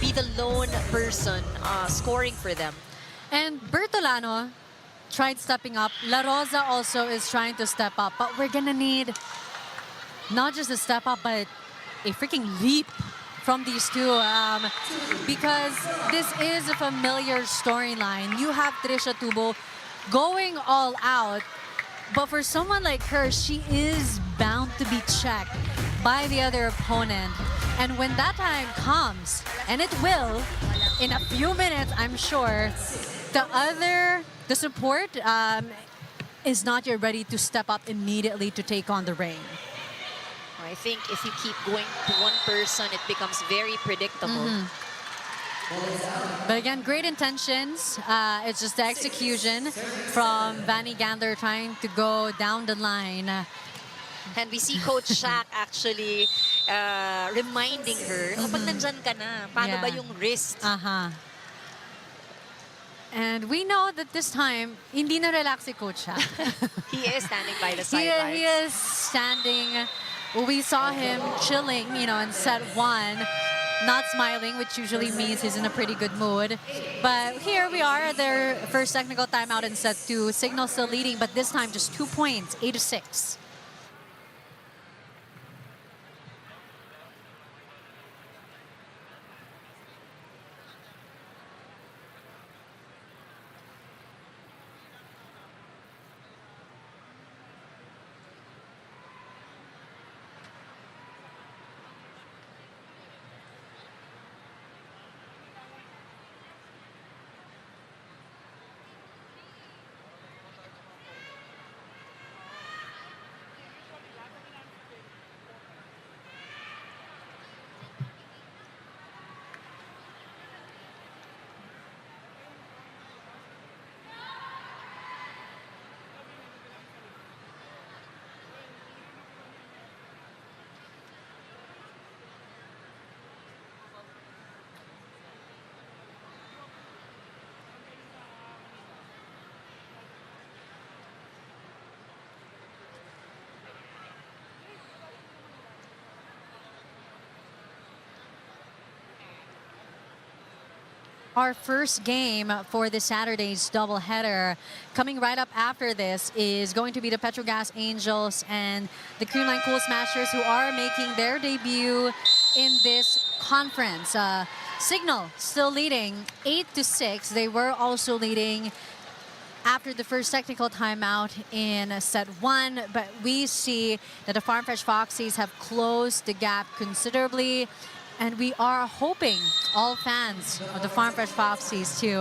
be the lone person scoring for them. And Bertolano, tried stepping up. La Rosa also is trying to step up. But we're going to need not just a step up, but a freaking leap from these two. Because this is a familiar storyline. You have Trisha Tubo going all out. But for someone like her, she is bound to be checked by the other opponent. And when that time comes, and it will, in a few minutes, I'm sure, the support is not yet ready to step up immediately to take on the reign. I think if you keep going to one person, it becomes very predictable. But again, great intentions. It's just the execution from Vanny Gander trying to go down the line. And we see Coach Shaq actually reminding her, kapag nandyan ka na, paano ba yung wrist? And we know that this time, hindi na relax si Coach Shaq. He is standing by the sidelines. He is standing. We saw him chilling, you know, in set one, not smiling, which usually means he's in a pretty good mood. But here we are at their first technical timeout in set two. Cignal still leading, but this time just 2 points, 8-6. Our first game for this Saturday's doubleheader. Coming right up after this is going to be the Petrogas Angels and the Creamline Cool Smashers, who are making their debut in this conference. Cignal still leading 8-6. They were also leading after the first technical timeout in set one, but we see that the Farm Fresh Foxies have closed the gap considerably. And we are hoping, all fans of the Farm Fresh Foxies too,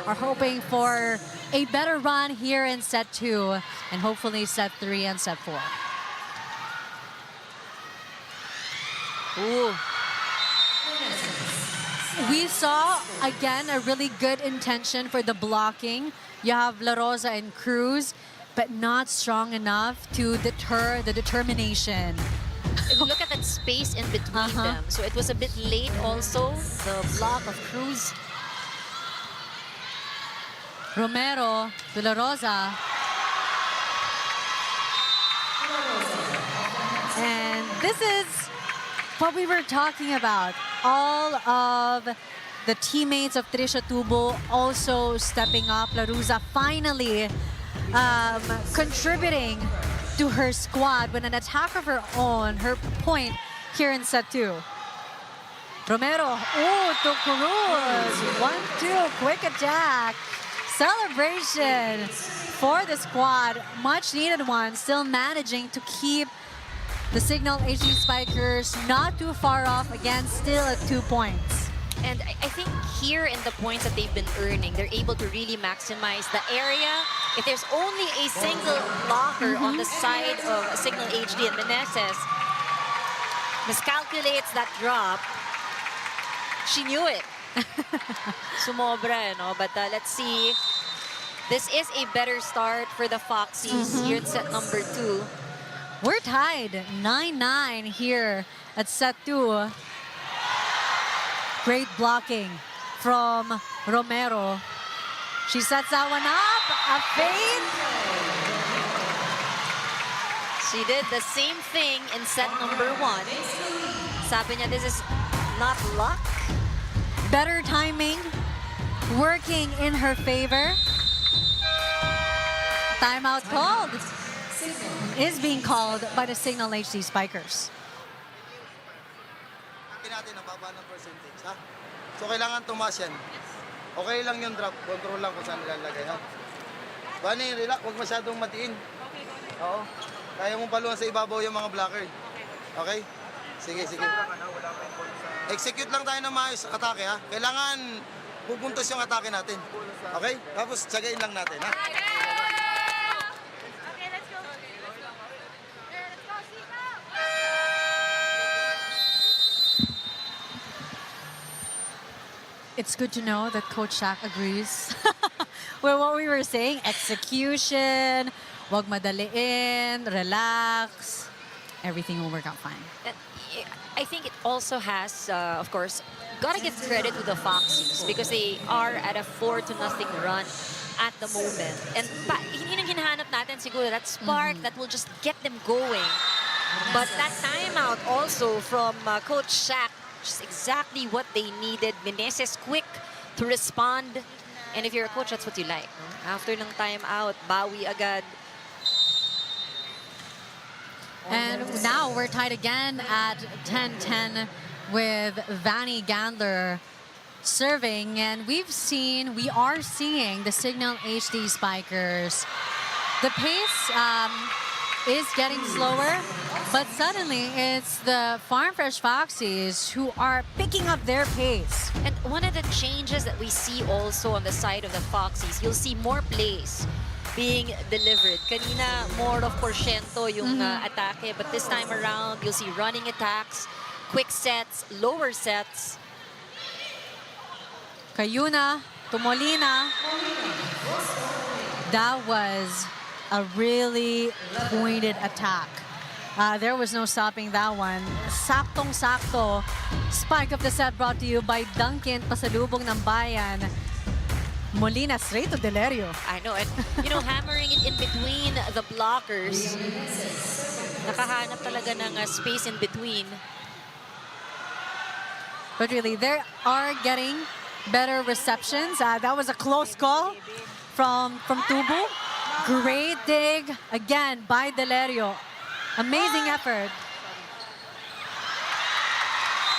are hoping for a better run here in set two and hopefully set three and set four. Ooh. We saw, again, a really good intention for the blocking. You have La Rosa and Cruz, but not strong enough to deter the determination. Look at that space in between them. So it was a bit late also, the block of Cruz. Romero to La Rosa. And this is what we were talking about. All of the teammates of Trisha Tubo also stepping up. La Rosa finally contributing to her squad when an attack of her own, her point here in set two. Romero, to Cruz. 1-2, quick attack. Celebration for the squad. Much needed one, still managing to keep the Cignal HD Spikers not too far off. Again, still at 2 points. And I think here in the points that they've been earning, they're able to really maximize the area. If there's only a single blocker on the side of Cignal HD and Meneses miscalculates that drop, she knew it. Sumobra, no? But let's see. This is a better start for the Foxies here in set number 2. We're tied 9-9 here at set 2. Great blocking from Romero. She sets that one up, a fade. She did the same thing in set number 1. Sabi niya, this is not luck. Better timing, working in her favor. Timeout called. Is being called by the Cignal HD Spikers. Natin ang baba ng percentage, ha? So, kailangan tumaas yan. Okay lang yung drop. Control lang kung saan nilalagay, ha? Bani, relax. Huwag masyadong matiin. Oo. Kaya mong paluan sa ibabaw yung mga blocker. Okay? Sige, sige. Execute lang tayo ng maayos atake, ha? Kailangan pupuntos yung atake natin. Okay? Tapos, tsagain lang natin, ha? It's good to know that Coach Shaq agrees with what we were saying. Execution, wag madaliin, relax. Everything will work out fine. I think it also has, of course, gotta give credit to the Foxies because they are at a 4-0 run at the moment. And yun ang hinahanap natin siguro, that spark that will just get them going. But that timeout also from Coach Shaq, just exactly what they needed. Meneses quick to respond. And if you're a coach, that's what you like. After ng timeout, bawi agad. And now we're tied again at 10-10 with Vanny Gandler serving. And we are seeing the Cignal HD Spikers. The pace is getting slower, but suddenly it's the Farm Fresh Foxies who are picking up their pace. And one of the changes that we see also on the side of the Foxies, you'll see more plays being delivered. Kanina, more of porsyento yung atake, but this time around, you'll see running attacks, quick sets, lower sets. Cayuna, Tumolina. That was a really pointed attack. There was no stopping that one. Saktong-sakto. Spike of the set brought to you by Duncan, pasalubong ng bayan. Molina straight to Delerio. I know, and you know, hammering it in between the blockers. Nakahanap talaga ng space in between. But really, they are getting better receptions. That was a close call from Tubu. Great dig again by Delerio. Amazing effort.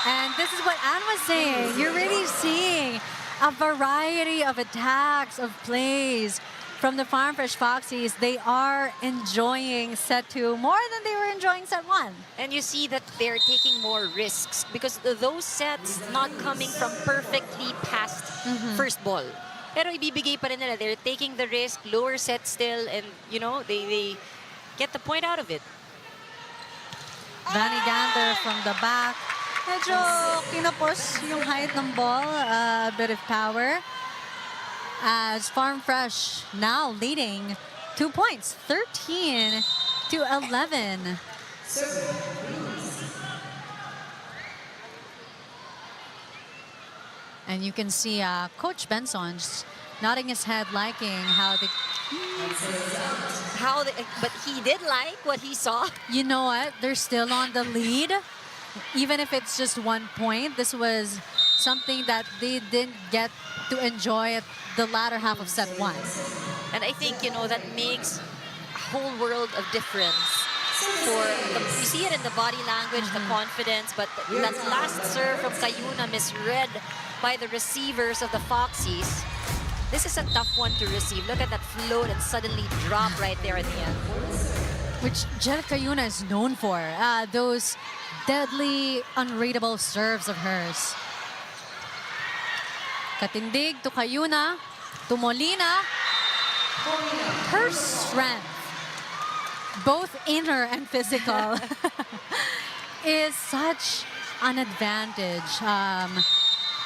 And this is what Anne was saying. You're really seeing a variety of attacks, of plays from the Farm Fresh Foxies. They are enjoying set 2 more than they were enjoying set 1. And you see that they're taking more risks because those sets not coming from perfectly passed first ball. Pero ibibigay pa rin nila. They're taking the risk, lower set still, and you know, they get the point out of it. Vanny Gander from the back. Medyo kinapos yung height ng ball, a bit of power. As Farm Fresh now leading 2 points, 13-11. And you can see Coach Benson just nodding his head, liking But he did like what he saw. You know what? They're still on the lead. Even if it's just 1 point, this was something that they didn't get to enjoy at the latter half of set 1. And I think, you know, that makes a whole world of difference. You see it in the body language, the confidence, but that last serve from Cayuna misread by the receivers of the Foxies. This is a tough one to receive. Look at that float and suddenly drop right there at the end. Which Jel Cayuna is known for. Those deadly, unreadable serves of hers. Katindig to Cayuna, to Molina. Her strength, both inner and physical, is such an advantage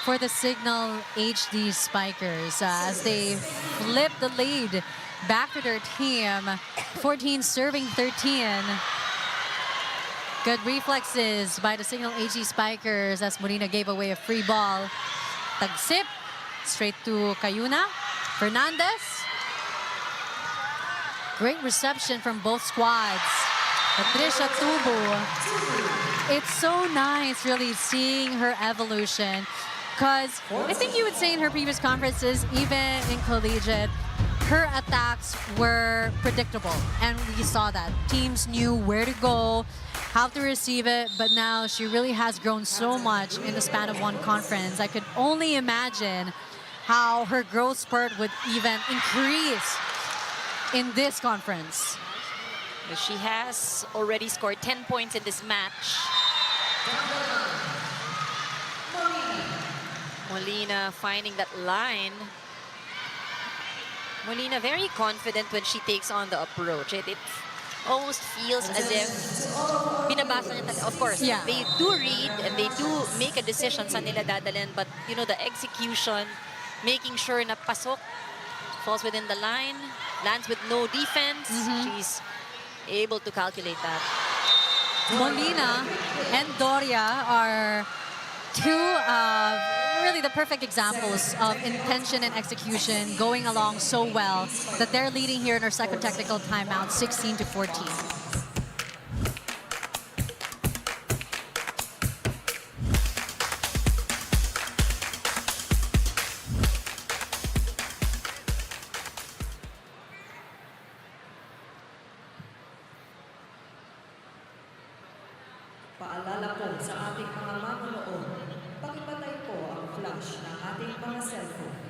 for the Cignal HD Spikers as they flip the lead back to their team. 14 serving 13. Good reflexes by the Cignal HD Spikers as Molina gave away a free ball. Tagsip straight to Cayuna. Fernandez. Great reception from both squads. Patricia Tubu. It's so nice really seeing her evolution because I think you would say in her previous conferences, even in collegiate, her attacks were predictable, and we saw that. Teams knew where to go, how to receive it, but now she really has grown so much in the span of one conference. I could only imagine how her growth spurt would even increase in this conference. She has already scored 10 points in this match. Molina finding that line. Molina very confident when she takes on the approach. It almost feels as if binabasa niya. Of course, Yeah. they do read and they do make a decision saan nila dadalhin, but you know, the execution, making sure na pasok, falls within the line, lands with no defense. She's able to calculate that. Molina and Doria are two really the perfect examples of intention and execution going along so well that they're leading here in our second technical timeout, 16-14. Paalala po sa ating mga manonood, pakipatay po ang flash ng ating mga cellphone.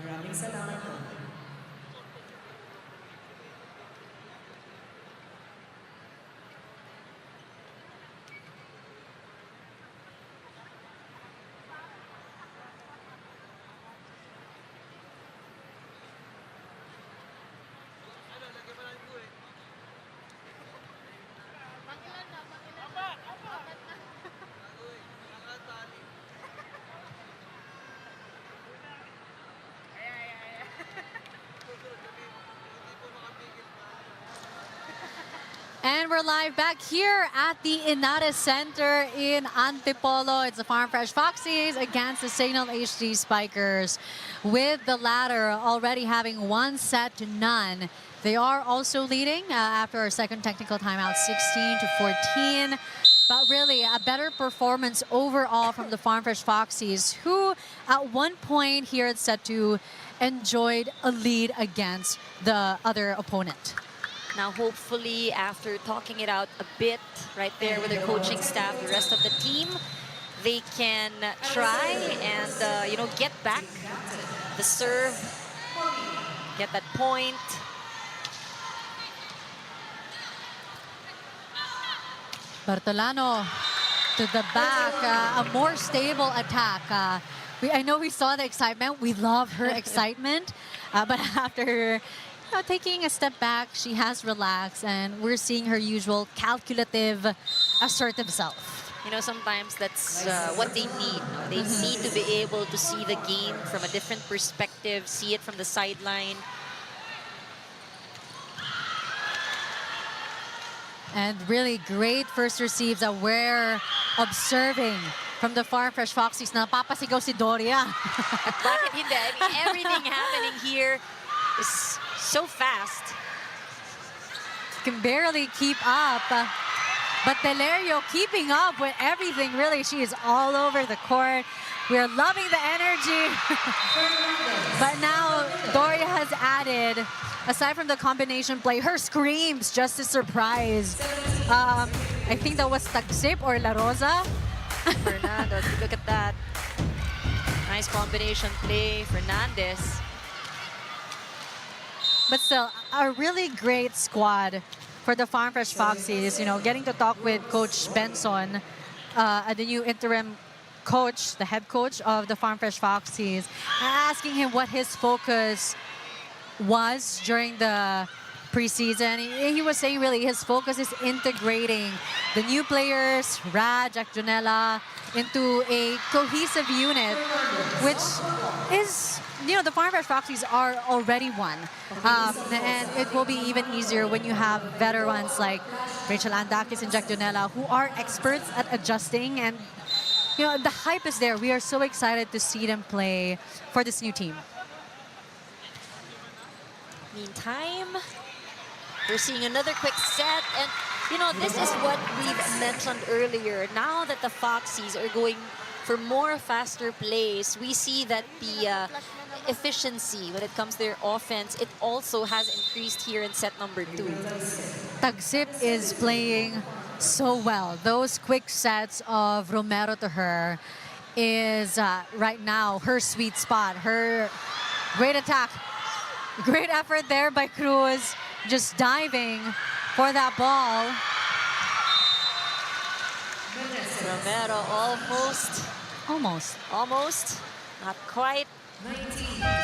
Maraming salamat po. And we're live back here at the Inada Center in Antipolo. It's the Farm Fresh Foxies against the Cignal HD Spikers, with the latter already having 1-0. They are also leading after our second technical timeout, 16-14. But really, a better performance overall from the Farm Fresh Foxies, who at one point here at set 2 enjoyed a lead against the other opponent. Now, hopefully, after talking it out a bit right there with their coaching staff, the rest of the team, they can try and, you know, get back the serve, get that point. Bertolano to the back, a more stable attack. I know we saw the excitement. We love her excitement. But after taking a step back, she has relaxed, and we're seeing her usual calculative, assertive self. You know, sometimes that's what they need. No? They need to be able to see the game from a different perspective, see it from the sideline. And really great first receives that we're observing from the Farm Fresh Foxies. Napapasigaw si Doria. Bakit hindi? I mean, everything happening here is so fast. Can barely keep up. But Delerio keeping up with everything, really. She is all over the court. We're loving the energy. But now Doria has added, aside from the combination play, her screams just to surprise. I think that was Tagsip or La Rosa. Fernando, look at that. Nice combination play, Fernandez. But still, a really great squad for the Farm Fresh Foxies. You know, getting to talk with Coach Benson, the new interim coach, the head coach of the Farm Fresh Foxies, asking him what his focus was during the preseason. He was saying really his focus is integrating the new players, Rad, Jack Junella, into a cohesive unit, which is, you know, the Farm Fresh Foxies are already one. And it will be even easier when you have veterans like Rachel Andakis and Jack Junella, who are experts at adjusting. And, you know, the hype is there. We are so excited to see them play for this new team. Meantime, we're seeing another quick set, and You know, this is what we've mentioned earlier. Now that the Foxies are going for more faster plays, we see that the efficiency when it comes to their offense, it also has increased here in set number 2. Tagsip is playing so well. Those quick sets of Romero to her is right now her sweet spot. Her great attack. Great effort there by Cruz. Just diving for that ball. Romero almost, not quite.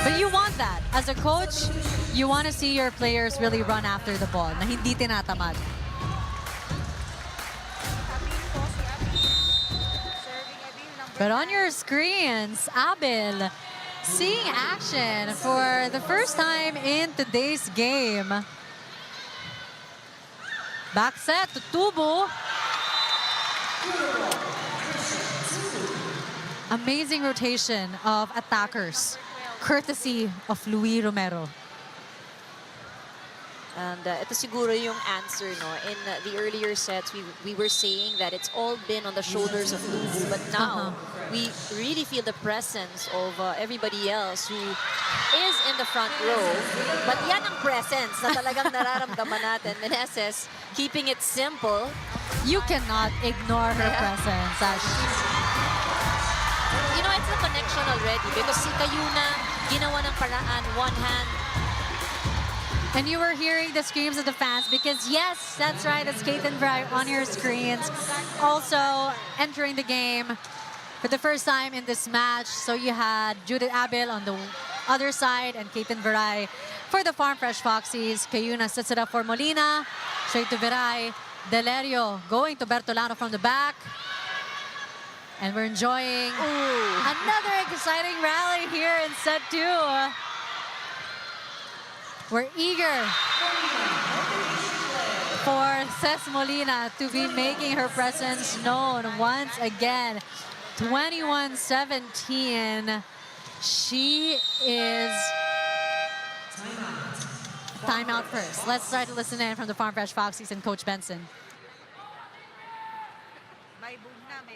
But you want that. As a coach, you want to see your players really run after the ball na hindi tinatamad. But on your screens, Abel seeing action for the first time in today's game. Back set to Tubo. Amazing rotation of attackers, courtesy of Luis Romero. And ito siguro yung answer, no? In the earlier sets, we were saying that it's all been on the shoulders of Lubu. But now, we really feel the presence of everybody else who is in the front row. But yan ang presence na talagang nararamdaman natin. Meneses, keeping it simple. You cannot ignore her presence. You know, it's a connection already because si Kayuna, ginawa ng paraan, one hand. And you were hearing the screams of the fans because yes, that's right, it's Caitlin Bright on your screens. Also entering the game for the first time in this match. So you had Judith Abel on the other side and Caitlin Viray for the Farm Fresh Foxies. Kayuna sets it up for Molina. Straight to Viray. Delerio going to Bertolano from the back. And we're enjoying another exciting rally here in set 2. We're eager for Ces Molina to be making her presence known once again. 21-17. She is timeout first. Let's start to listen in from the Farm Fresh Foxies and Coach Benson. May boom na po.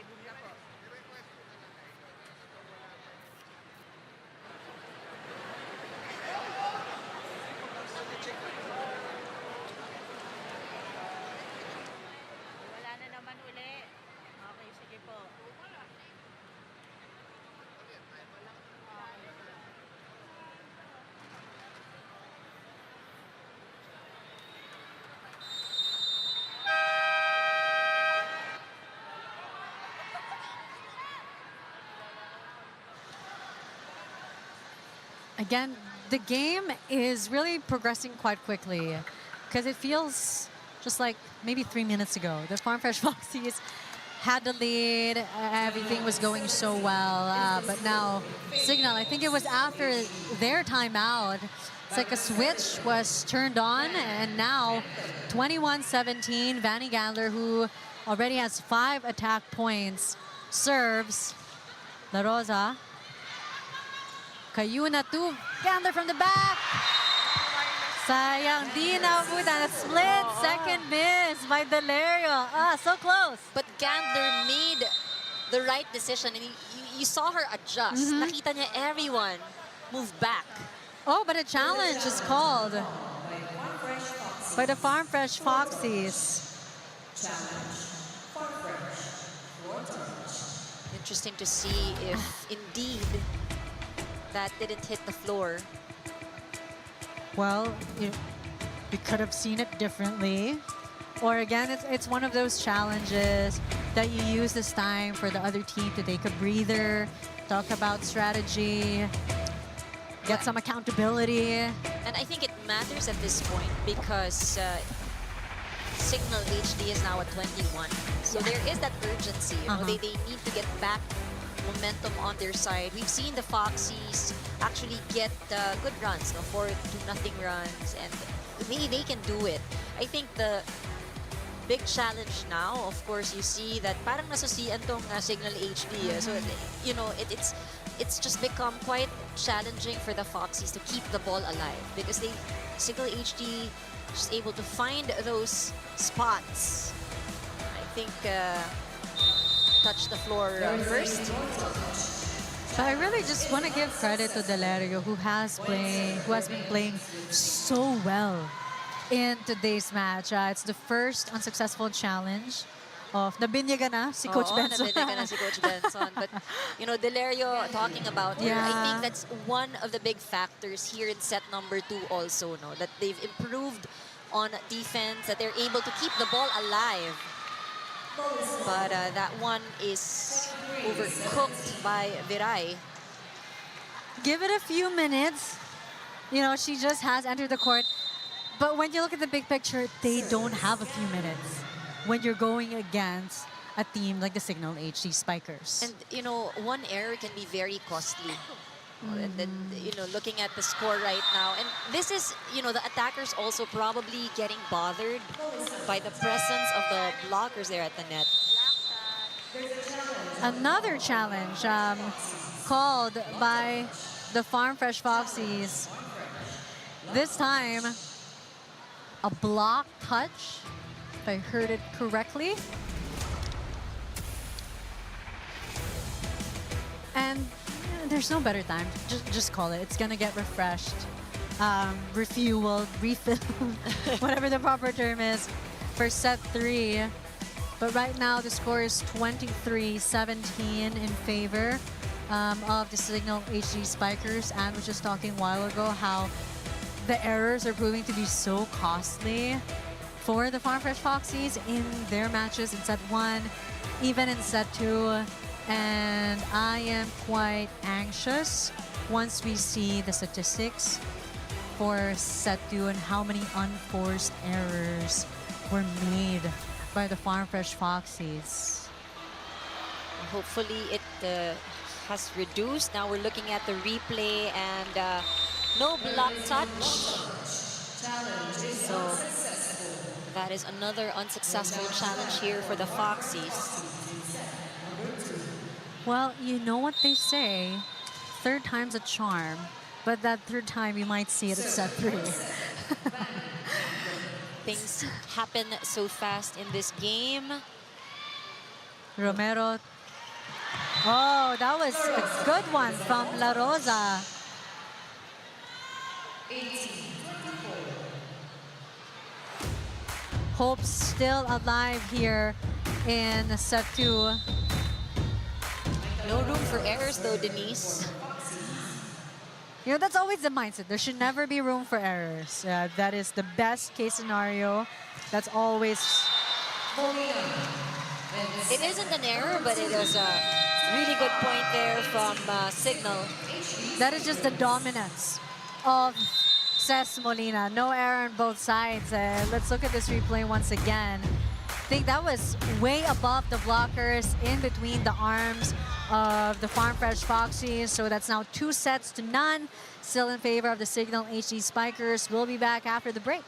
Wala na naman uli. Okay, sige po. Again, the game is really progressing quite quickly because it feels just like maybe 3 minutes ago. The Farm Fresh Foxies had the lead. Everything was going so well. But now, Cignal, I think it was after their timeout. It's like a switch was turned on. And now, 21-17, Vanny Gandler, who already has 5 attack points, serves. La Rosa. Kayuna to Gandler from the back. Sayang, di nabutan. A split second miss by Delerio. So close. But Gandler made the right decision. And you saw her adjust. Nakita niya everyone move back. Oh, but a challenge is called by the Farm Fresh Foxies. Interesting to see if indeed that didn't hit the floor. Well, you could have seen it differently. Or again, it's one of those challenges that you use this time for the other team to take a breather, talk about strategy, get some accountability. And I think it matters at this point because Cignal HD is now at 21. So there is that urgency. You know, they need to get back momentum on their side. We've seen the Foxies actually get good runs, 4-0 runs, and they can do it. I think the big challenge now, of course, you see that parang nasusian tong Cignal HD. So, you know, it's it's just become quite challenging for the Foxies to keep the ball alive because Cignal HD just able to find those spots. I think touch the floor first. So I really just want to give credit to Delerio, who has been playing so well in today's match. It's the first unsuccessful challenge of nabinyaga na si Coach Benson. Nabinyaga na si Coach Benson. But, you know, Delerio talking about her, I think that's one of the big factors here in set number 2 also, no? That they've improved on defense, that they're able to keep the ball alive. But that one is overcooked by Viray. Give it a few minutes. You know, she just has entered the court. But when you look at the big picture, they don't have a few minutes when you're going against a team like the Cignal HD Spikers. And, you know, one error can be very costly. And then, you know, looking at the score right now. And this is, you know, the attackers also probably getting bothered by the presence of the blockers there at the net. Another challenge called by the Farm Fresh Foxies. This time, a block touch, if I heard it correctly. And there's no better time. Just call it. It's gonna get refreshed, refueled, refilled, whatever the proper term is, for set 3. But right now the score is 23-17 in favor of the Cignal HD Spikers. And was just talking a while ago how the errors are proving to be so costly for the Farm Fresh Foxies in their matches in set 1, even in set 2. And I am quite anxious once we see the statistics for set 2 and how many unforced errors were made by the Farm Fresh Foxies. Hopefully it has reduced. Now we're looking at the replay and no block touch. So that is another unsuccessful challenge here for the Foxies. Well, you know what they say, third time's a charm, but that third time you might see it at set 3. Things happen so fast in this game. Romero. Oh, that was a good one from La Rosa. Hope still alive here in set 2. No room for errors though, Denise. You know, that's always the mindset. There should never be room for errors. That is the best case scenario. That's always... It isn't an error, but it is a really good point there from Cignal. That is just the dominance of Ces Molina. No error on both sides. Let's look at this replay once again. I think that was way above the blockers, in between the arms of the Farm Fresh Foxies. So that's now 2-0, still in favor of the Cignal HD Spikers. We'll be back after the break.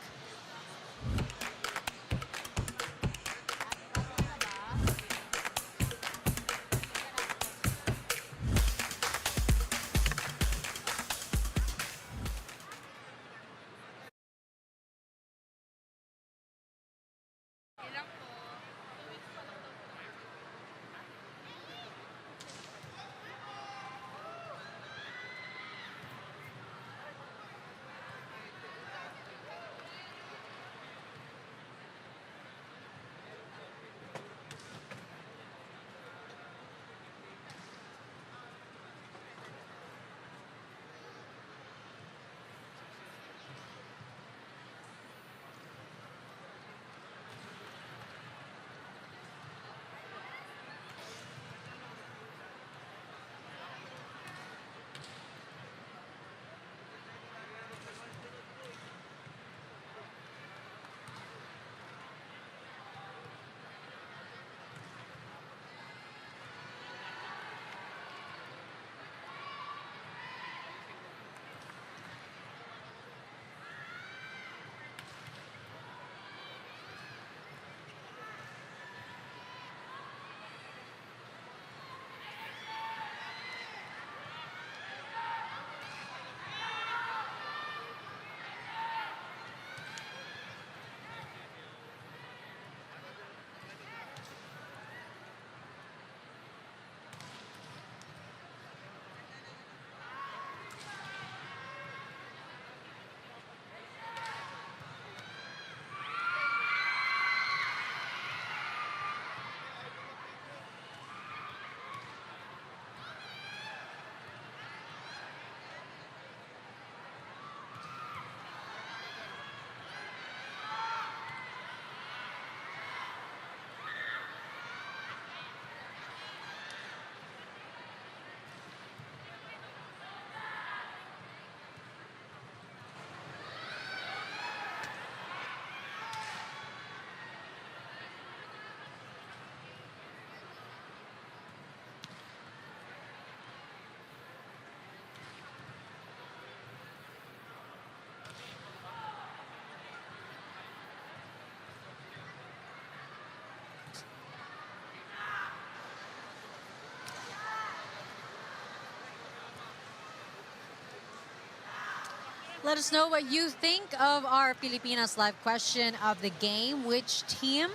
Let us know what you think of our Pilipinas Live question of the game. Which team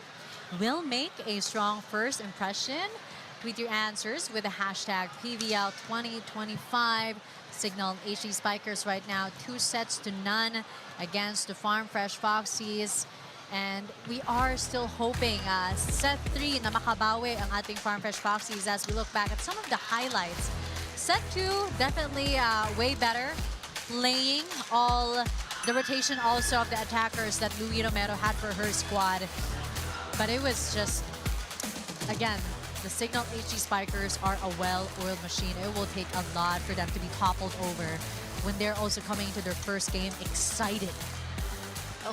will make a strong first impression? Tweet your answers with the hashtag PVL2025. Cignal HD Spikers right now 2-0 against the Farm Fresh Foxies. And we are still hoping set 3 na makabawi ang ating Farm Fresh Foxies as we look back at some of the highlights. Set 2, definitely way better. Playing all the rotation also of the attackers that Louie Romero had for her squad. But it was just, again, the Cignal HD Spikers are a well-oiled machine. It will take a lot for them to be toppled over when they're also coming into their first game excited.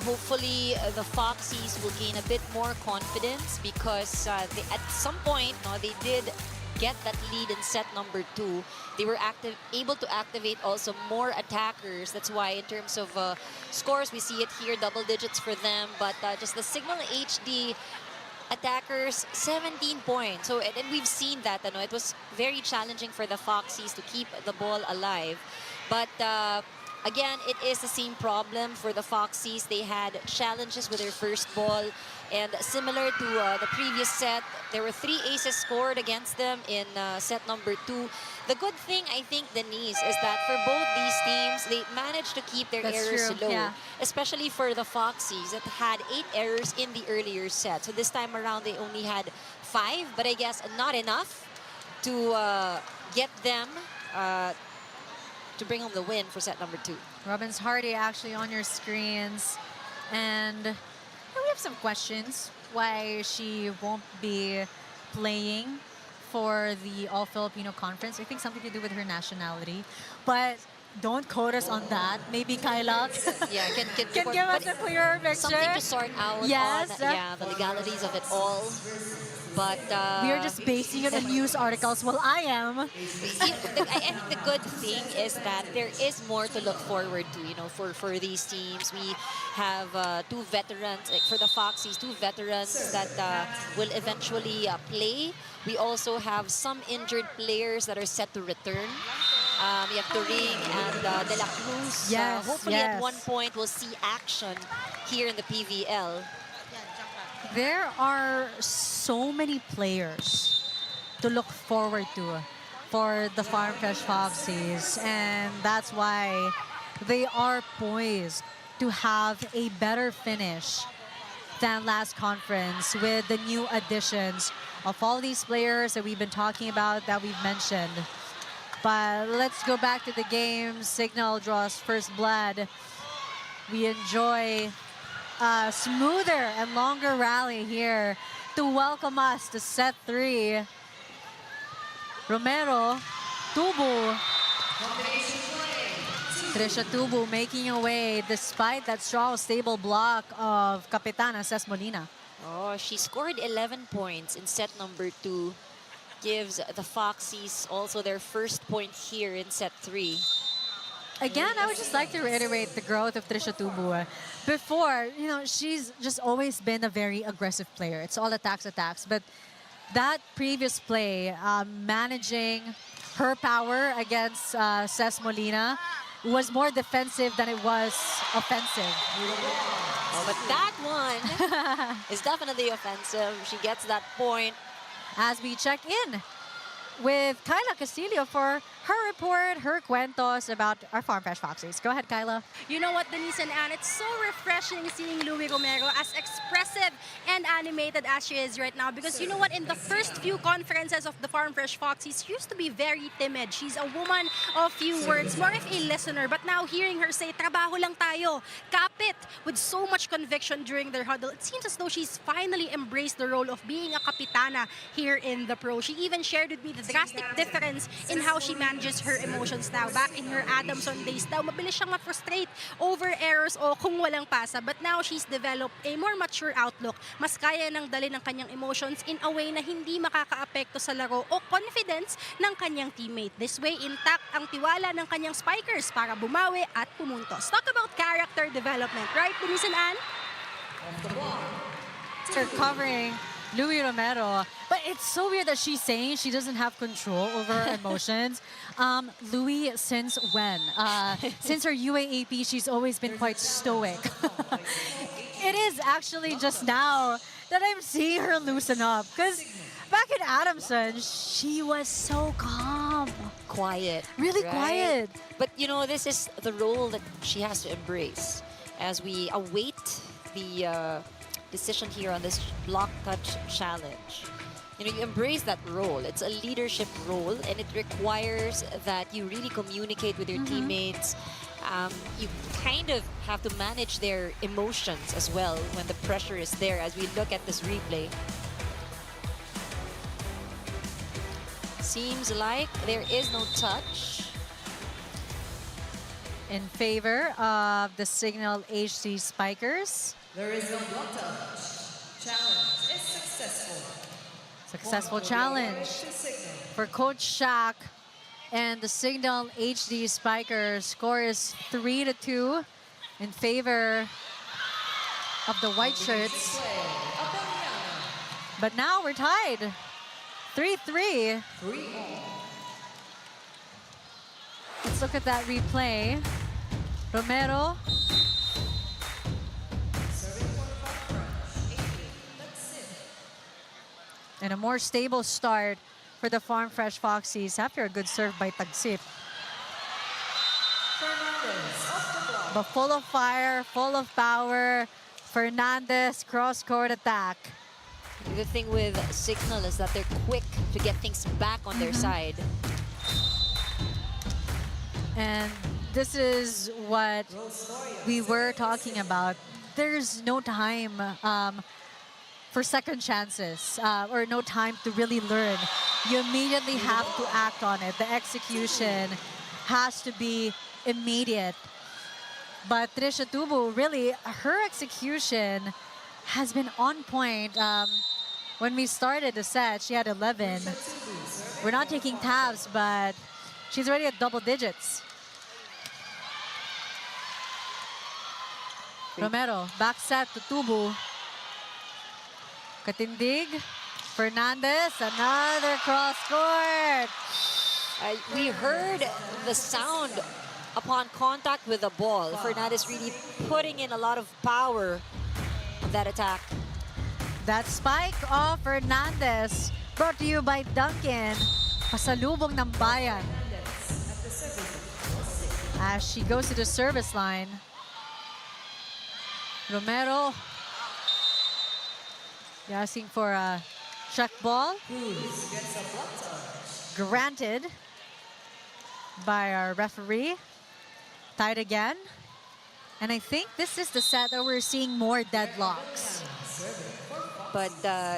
Hopefully, the Foxies will gain a bit more confidence because at some point, they did get that lead in set number 2. They were able to activate also more attackers. That's why in terms of scores, we see it here, double digits for them. But just the Cignal HD attackers, 17 points. So, and we've seen that, it was very challenging for the Foxies to keep the ball alive. But again, it is the same problem for the Foxies. They had challenges with their first ball. And similar to the previous set, there were 3 aces scored against them in set number 2. The good thing, I think, Denise, is that for both these teams, they managed to keep their errors low. Yeah. Especially for the Foxies that had 8 errors in the earlier set. So this time around, they only had 5, but I guess not enough to get them to bring home the win for set number 2. Robin's Hardy actually on your screens. And we have some questions why she won't be playing for the All-Filipino Conference. I think something to do with her nationality. But don't quote us on that. Maybe Kyla Yeah, can give us a clearer picture. something to sort out Yes. on the legalities of it all. But We are just basing it on news articles. Well, I am. I think the good thing is that there is more to look forward to, for these teams. We have 2 veterans, like for the Foxies, 2 veterans that will eventually play. We also have some injured players that are set to return. We have Turing and De La Cruz. Yes, hopefully yes. at one point we'll see action here in the PVL. There are so many players to look forward to for the Farm Fresh Foxies, and that's why they are poised to have a better finish than last conference with the new additions of all these players that we've been talking about, that we've mentioned. But let's go back to the game. Cignal draws first blood. We enjoy a smoother and longer rally here to welcome us to set 3. Romero, Tubu. Trisha Tubu making away despite that strong, stable block of Capitana Ces Molina. Oh, she scored 11 points in set number 2. Gives the Foxies also their first point here in set 3. Again, I would just like to reiterate the growth of Trisha Tubu. Before, she's just always been a very aggressive player. It's all attacks. But that previous play, managing her power against Ces Molina, was more defensive than it was offensive. Oh, but that one is definitely offensive. She gets that point. As we check in with Kyla Castillo for her report, her cuentos about our Farm Fresh Foxies. Go ahead, Kyla. You know what, Denise and Anne, it's so refreshing seeing Louie Romero as expressive and animated as she is right now. Because you know what, in the first few conferences of the Farm Fresh Foxies, she used to be very timid. She's a woman of few words, more of a listener. But now hearing her say, trabaho lang tayo, kapit, with so much conviction during their huddle, it seems as though she's finally embraced the role of being a kapitana here in the pro. She even shared with me the drastic difference in how she manages her emotions now. Back in her Adamson days daw, mabilis siyang ma-frustrate over errors o kung walang pasa. But now she's developed a more mature outlook. Mas kaya nang dali ng kanyang emotions in a way na hindi makakaapekto sa laro o confidence ng kanyang teammate. This way, intact ang tiwala ng kanyang spikers para bumawi at pumuntos. Talk about character development, right, Denise and Anne? Her covering Louis Romero. But it's so weird that she's saying she doesn't have control over her emotions. Louis, since when? Since her UAAP, she's always been quite stoic. It is actually just now that I'm seeing her loosen up. Because back in Adamson, she was so calm. Quiet. Really right? quiet. But you know, this is the role that she has to embrace as we await the decision here on this block touch challenge. You know, you embrace that role. It's a leadership role, and it requires that you really communicate with your teammates. You kind of have to manage their emotions as well when the pressure is there as we look at this replay. Seems like there is no touch. In favor of the Cignal HD Spikers. There is no block touch. Challenge is successful. Successful challenge for Coach Shaq and the Cignal HD Spikers. Score is 3-2 in favor of the white shirts. But now we're tied. 3-3. Let's look at that replay. Romero. And a more stable start for the Farm Fresh Foxies after a good serve by Tagsip. But full of fire, full of power. Fernandez, cross-court attack. The thing with Cignal is that they're quick to get things back on their side. And this is what we were talking about. There's no time for second chances or no time to really learn. You immediately have to act on it. The execution has to be immediate. But Trisha Tubu, really, her execution has been on point. When we started the set, she had 11. We're not taking tabs, but she's already at double digits. Romero, back set to Tubu. Katindig, Fernandez, another cross court. We heard the sound upon contact with the ball. Fernandez really putting in a lot of power on that attack. That spike of Fernandez brought to you by Duncan. Pasalubong ng bayan. As she goes to the service line. Romero asking for a check ball. Granted by our referee. Tied again. And I think this is the set that we're seeing more deadlocks. But,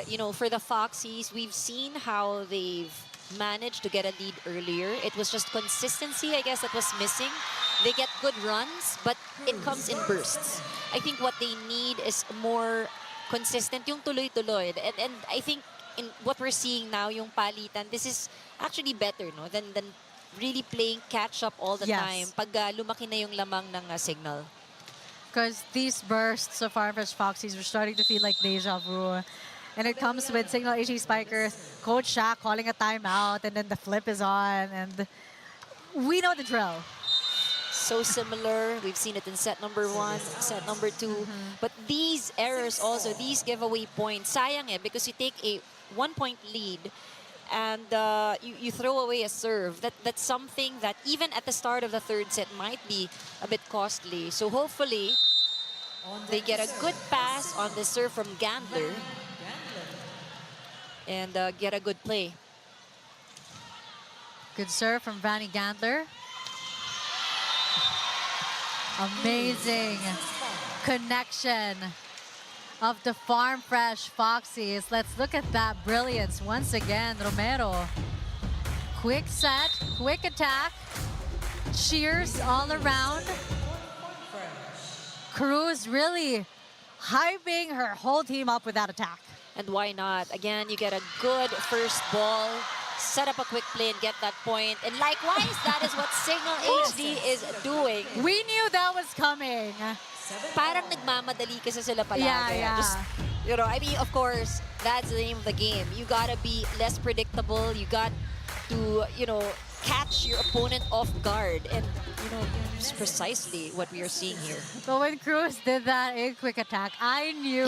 you know, for the Foxies, we've seen how they've managed to get a lead earlier. It was just consistency, I guess, that was missing. They get good runs, but it comes in bursts. I think what they need is more consistent, yung tuloy-tuloy. And I think in what we're seeing now, yung palitan, this is actually better, no? Than really playing catch-up all the time pag lumaki na yung lamang ng Cignal. Because these bursts of Farm Fresh Foxies are starting to feel like deja vu. And it comes with Cignal HD Spikers, Coach Shaq calling a timeout, and then the flip is on. And we know the drill. So similar. We've seen it in set number 1, set number 2. But these errors also, these giveaway points, sayang eh, because you take a 1-point lead and you throw away a serve. That's something that even at the start of the third set might be a bit costly. So hopefully they get a good pass on the serve from Gandler and get a good play. Good serve from Vanny Gandler. Amazing connection of the Farm Fresh Foxies. Let's look at that brilliance once again. Romero, quick set, quick attack, cheers all around. Cruz really hyping her whole team up with that attack. And why not? Again, you get a good first ball, set up a quick play and get that point. And likewise, that is what Cignal HD is doing. We knew that was coming. Parang nagmamadali kasi sila palagi. Yeah. Just, you know, I mean, of course, That's the name of the game. You gotta be less predictable. You got to, catch your opponent off guard. And, just precisely what we are seeing here. So when Cruz did that a quick attack, I knew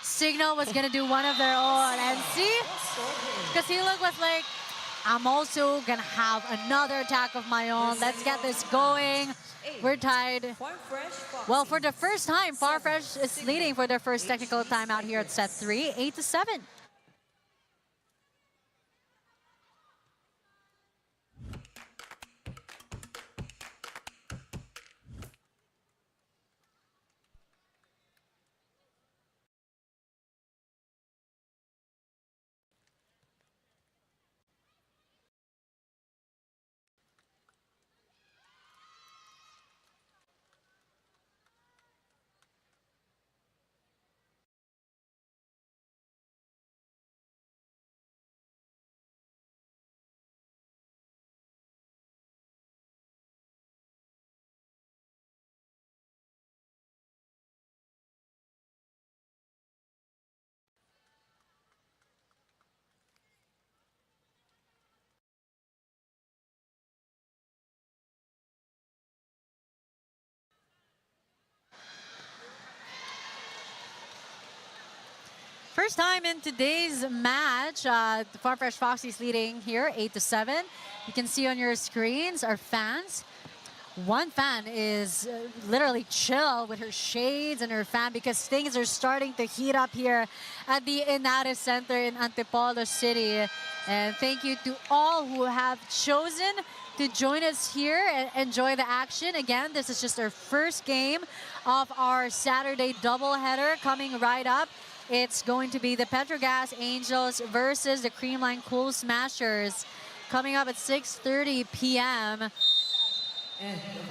Cignal was going to do one of their own. And see, because he was like, I'm also going to have another attack of my own. Let's get this going. We're tied. Well, for the first time, Farm Fresh is leading for their first technical timeout here at set 3, 8-7. First time in today's match, the Farm Fresh Foxies leading here, 8-7. You can see on your screens our fans. One fan is literally chill with her shades and her fan because things are starting to heat up here at the Inares Center in Antipolo City. And thank you to all who have chosen to join us here and enjoy the action. Again, this is just our first game of our Saturday doubleheader coming right up. It's going to be the Petrogas Angels versus the Creamline Cool Smashers coming up at 6:30 p.m.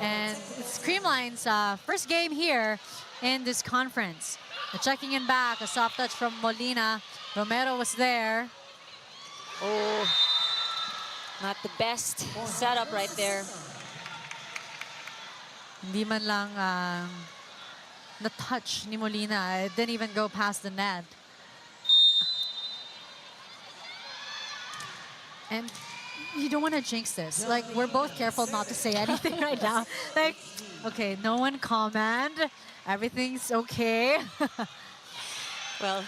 And it's Creamline's first game here in this conference. Checking in back, a soft touch from Molina. Romero was there. Oh, not the best setup right there. Hindi man lang na-touch ni Molina. It didn't even go past the net. And you don't want to jinx this. Like, we're both careful not to say anything right now. Like, okay, no one comment. Everything's okay. Well,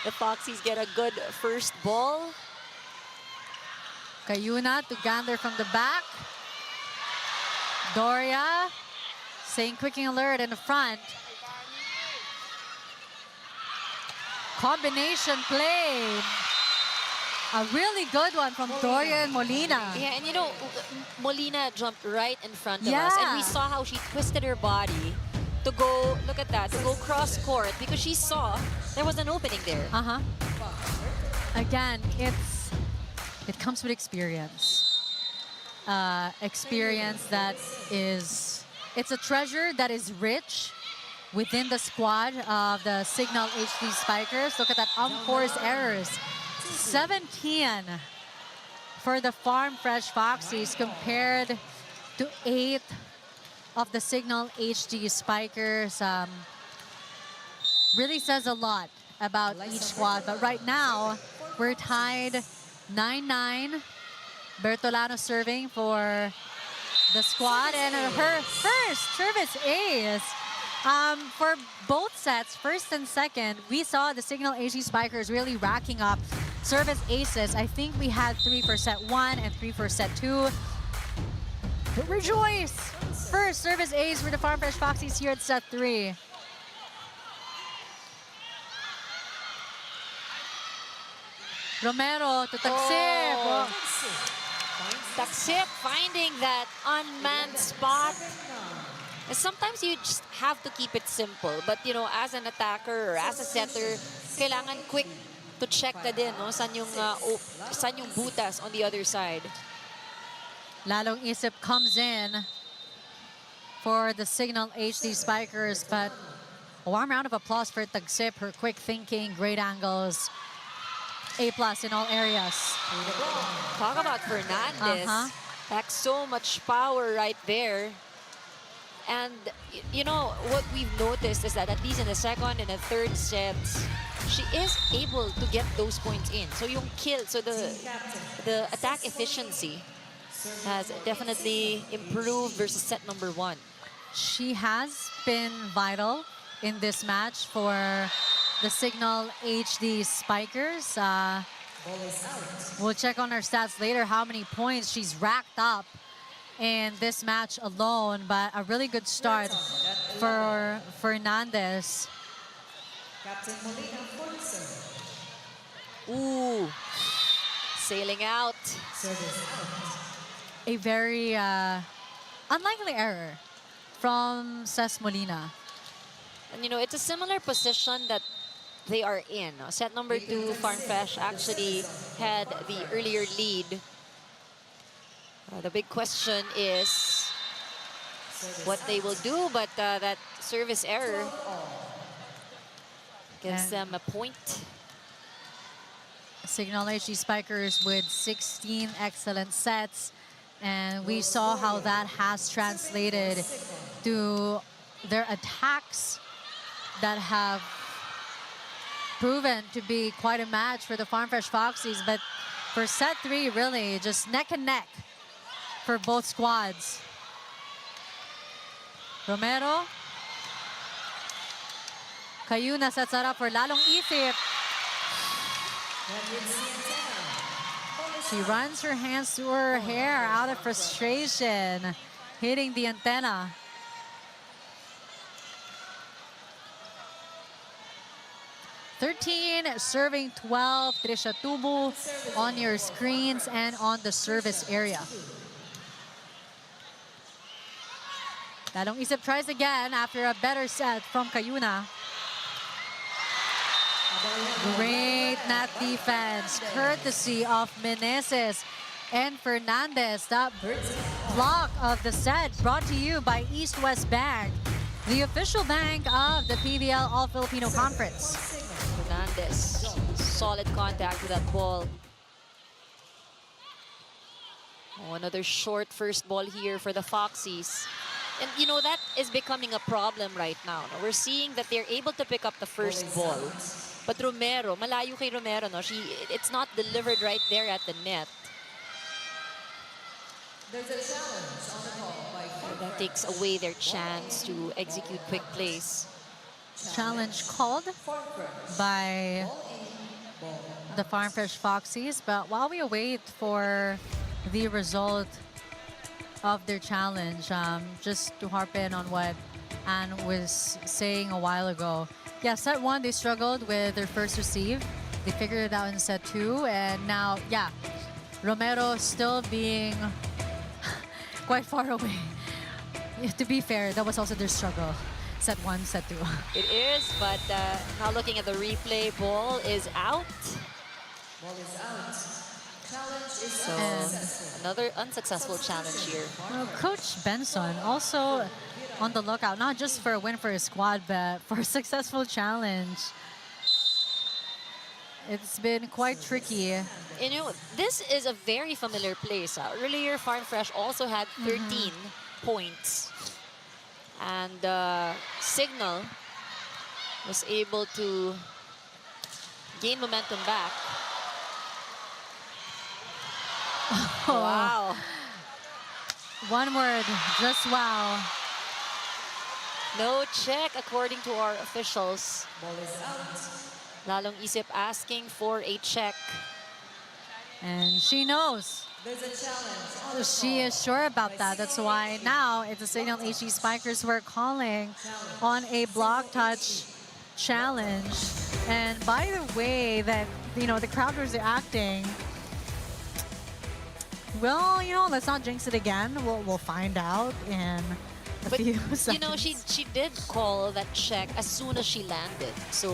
the Foxies get a good first ball. Cayuna to gander from the back. Doria saying quicking alert in the front. Combination play. A really good one from Doria and Molina. Yeah, and Molina jumped right in front of us. And we saw how she twisted her body to go, look at that, to go cross court because she saw there was an opening there. Again, it comes with experience. Experience that is, it's a treasure that is rich within the squad of the Cignal HD Spikers. Look at that, unforced errors. 17 for the Farm Fresh Foxies compared to 8 of the Cignal HD Spikers. Really says a lot about each squad. But right now, we're tied 9-9. Bertolano serving for the squad. And her first service ace. For both sets, first and second, we saw the Cignal HD Spikers really racking up service aces. I think we had 3 for set 1 and 3 for set 2. But rejoice! First service ace for the Farm Fresh Foxies here at set 3. Romero to Taksip. Oh. Taksip finding that unmanned spot. And sometimes you just have to keep it simple. But, as an attacker or as a setter, kailangan quick to check ka din, no? Saan yung butas on the other side. Lalong isip comes in for the Cignal HD Spikers. But a warm round of applause for Tagsip. Her quick thinking, great angles. A+ in all areas. Talk about Fernandez. Packs so much power right there. And you know, what we've noticed is that at least in the second and the third sets, she is able to get those points in. So yung kill, so the attack efficiency has definitely improved versus set number 1. She has been vital in this match for the Cignal HD Spikers. We'll check on her stats later how many points she's racked up in this match alone, but a really good start for Fernandez. Ooh, sailing out. A very unlikely error from Ces Molina. And you know, it's a similar position that they are in. Set number 2, Farm Fresh actually had the earlier lead. The big question is what they will do, but that service error gives them a point. Cignal HD Spikers with 16 excellent sets, and we saw how that has translated to their attacks that have proven to be quite a match for the Farm Fresh Foxies. But for set 3, really just neck and neck for both squads. Romero. Cayuna sets that up for lalong isip. She runs her hands through her hair out of frustration, hitting the antenna. Serving 12, Trisha Tubu on your screens and on the service area. Lalong isip tries again after a better set from Cayuna. Great net defense, courtesy of Meneses and Fernandez. That block of the set brought to you by East West Bank, the official bank of the PVL All-Filipino Conference. Fernandez, solid contact with that ball. Oh, another short first ball here for the Foxies. And you know, that is becoming a problem right now. No? We're seeing that they're able to pick up the first ball. But Romero, malayo kay Romero, no? It's not delivered right there at the net. There's a challenge on the call by That takes away their chance to execute quick plays. Challenge called by the Farm Fresh Foxies. But while we await for the result of their challenge, just to harp in on what Anne was saying a while ago. Yeah, set 1, they struggled with their first receive. They figured it out in set 2, and now, yeah, Romero still being quite far away. To be fair, that was also their struggle. Set 1, set 2. It is, but now looking at the replay, ball is out. Ball is out. Challenge is So another unsuccessful challenge here. Well, Coach Benson also on the lookout, not just for a win for his squad, but for a successful challenge. It's been quite tricky. You know, this is a very familiar place. Earlier, Farm Fresh also had 13 points. And Cignal was able to gain momentum back. Wow. One word, just wow. No check according to our officials. Ball is out. Lalong isip asking for a check. And she knows. There's a challenge on the She is sure about that. That's why now it's the Cignal HD Spikers we're calling on a block touch challenge. And by the way that, you know, the crowd was reacting, well, you know, let's not jinx it again. We'll find out in a But, few seconds. you know, she did call that check as soon as she landed. So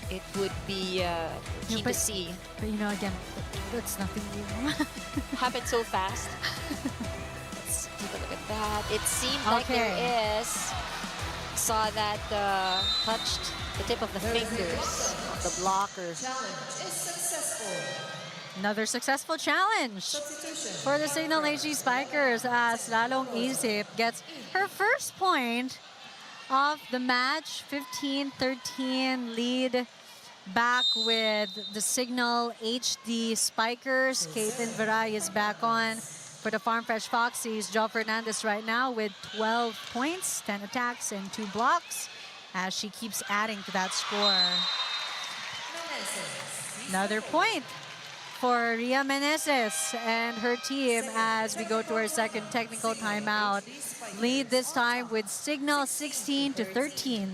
it would be key to see. But you know, again, that's nothing new. Happened so fast. Let's take a look at that. It seemed like there is. Saw that touched the tip of the fingers of the blocker. challenge is successful. Another successful challenge for the Cignal HD Spikers as Lalong Isip gets her first point of the match. 15-13 lead back with the Cignal HD Spikers. Caitlin Veray is back on for the Farm Fresh Foxies. Jo Fernandez right now with 12 points, 10 attacks, and 2 blocks as she keeps adding to that score. Another point for Ria Meneses and her team as we go to our second technical timeout. Lead this time with Cignal 16-13.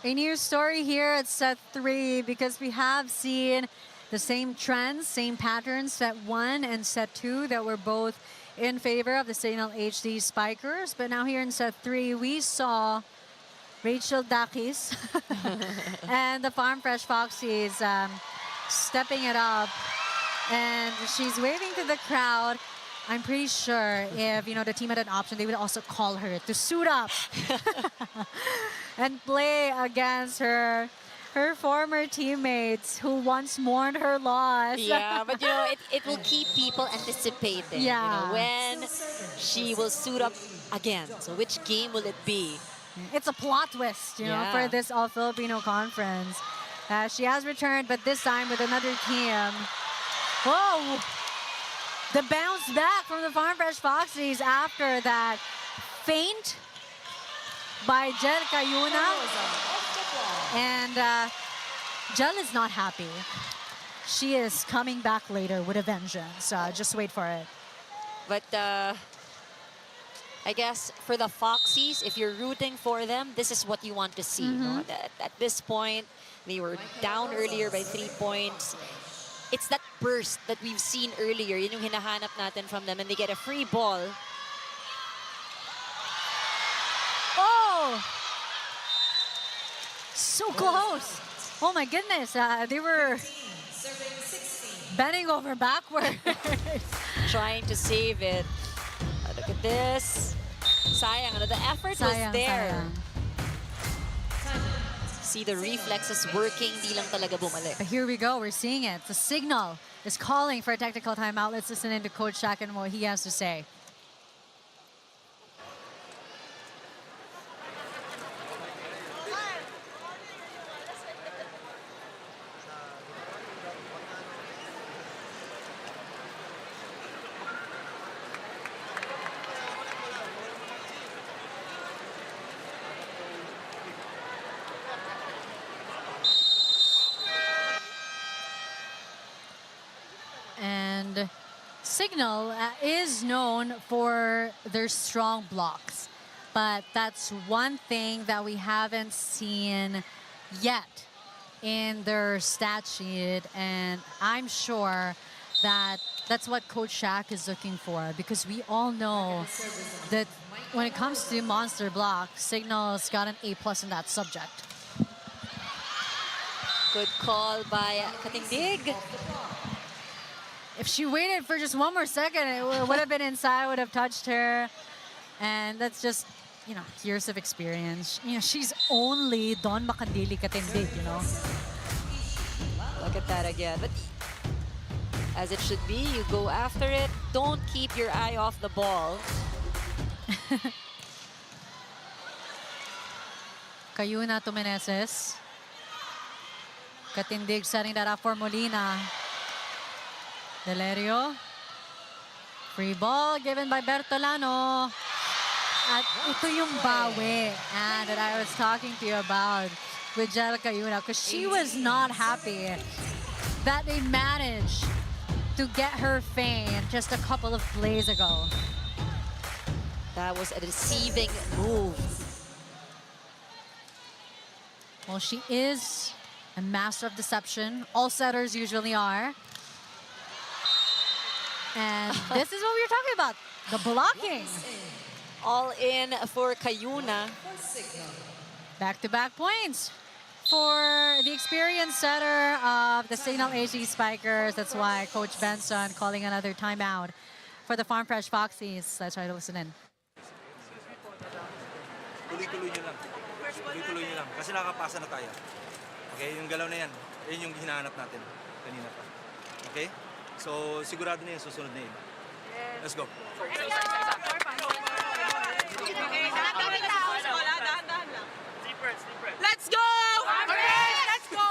A new story here at set 3 because we have seen the same trends, same patterns, set 1 and set 2 that were both in favor of the Cignal HD Spikers. But now here in set 3, we saw Rachel Dakis and the Farm Fresh Foxies stepping it up. And she's waving to the crowd. I'm pretty sure if, the team had an option, they would also call her to suit up and play against her former teammates who once mourned her loss. Yeah, but it will keep people anticipating. Yeah. When she will suit up again. So which game will it be? It's a plot twist, for this All-Filipino conference. She has returned, but this time with another team. Whoa! The bounce back from the Farm Fresh Foxies after that feint by Jel Cayuna. And Jel is not happy. She is coming back later with a vengeance. Just wait for it. But I guess for the Foxies, if you're rooting for them, this is what you want to see. No? That at this point, they were down earlier by 3 points. It's that burst that we've seen earlier. Yun yung hinahanap natin from them. And they get a free ball. Oh! So close. Oh my goodness. They were bending over backwards. Trying to save it. Look at this. Sayang. The effort was there. Sayang. See the reflexes working, di lang talaga bumalik. Here we go, we're seeing it. The Cignal is calling for a technical timeout. Let's listen in to Coach Shaq and what he has to say. And Cignal is known for their strong blocks, but that's one thing that we haven't seen yet in their stat sheet, and I'm sure that that's what Coach Shaq is looking for, because we all know that when it comes to monster blocks, Cignal's got an A+ in that subject. Good call by Katindig. If she waited for just one more second, it would have been inside, would have touched her. And that's just, years of experience. She's only Don Makandili Katindig, Look at that again. But as it should be, you go after it. Don't keep your eye off the ball. Cayuna to Meneses. Katindig setting that up for Molina. Delerio. Free ball given by Bertolano. At ito yung bawi that I was talking to you about with Jel Cayuna, because she was not happy that they managed to get her feint just a couple of plays ago. That was a deceiving move. Well, she is a master of deception. All setters usually are. And this is what we were talking about, the blocking. All in for Cayuna. Back-to-back points for the experienced setter of the Cignal HD Spikers. That's why Coach Benson calling another timeout for the Farm Fresh Foxies. Let's try to listen in. Tuloy-tuloy nyo lang. Tuloy-tuloy nyo lang. Kasi nakapasa na tayo. Okay, yung galaw na yan. Yan yung hinahanap natin kanina pa. Okay? So, sigurado na yun, susunod na yun. Let's go. Let's go! Let's go!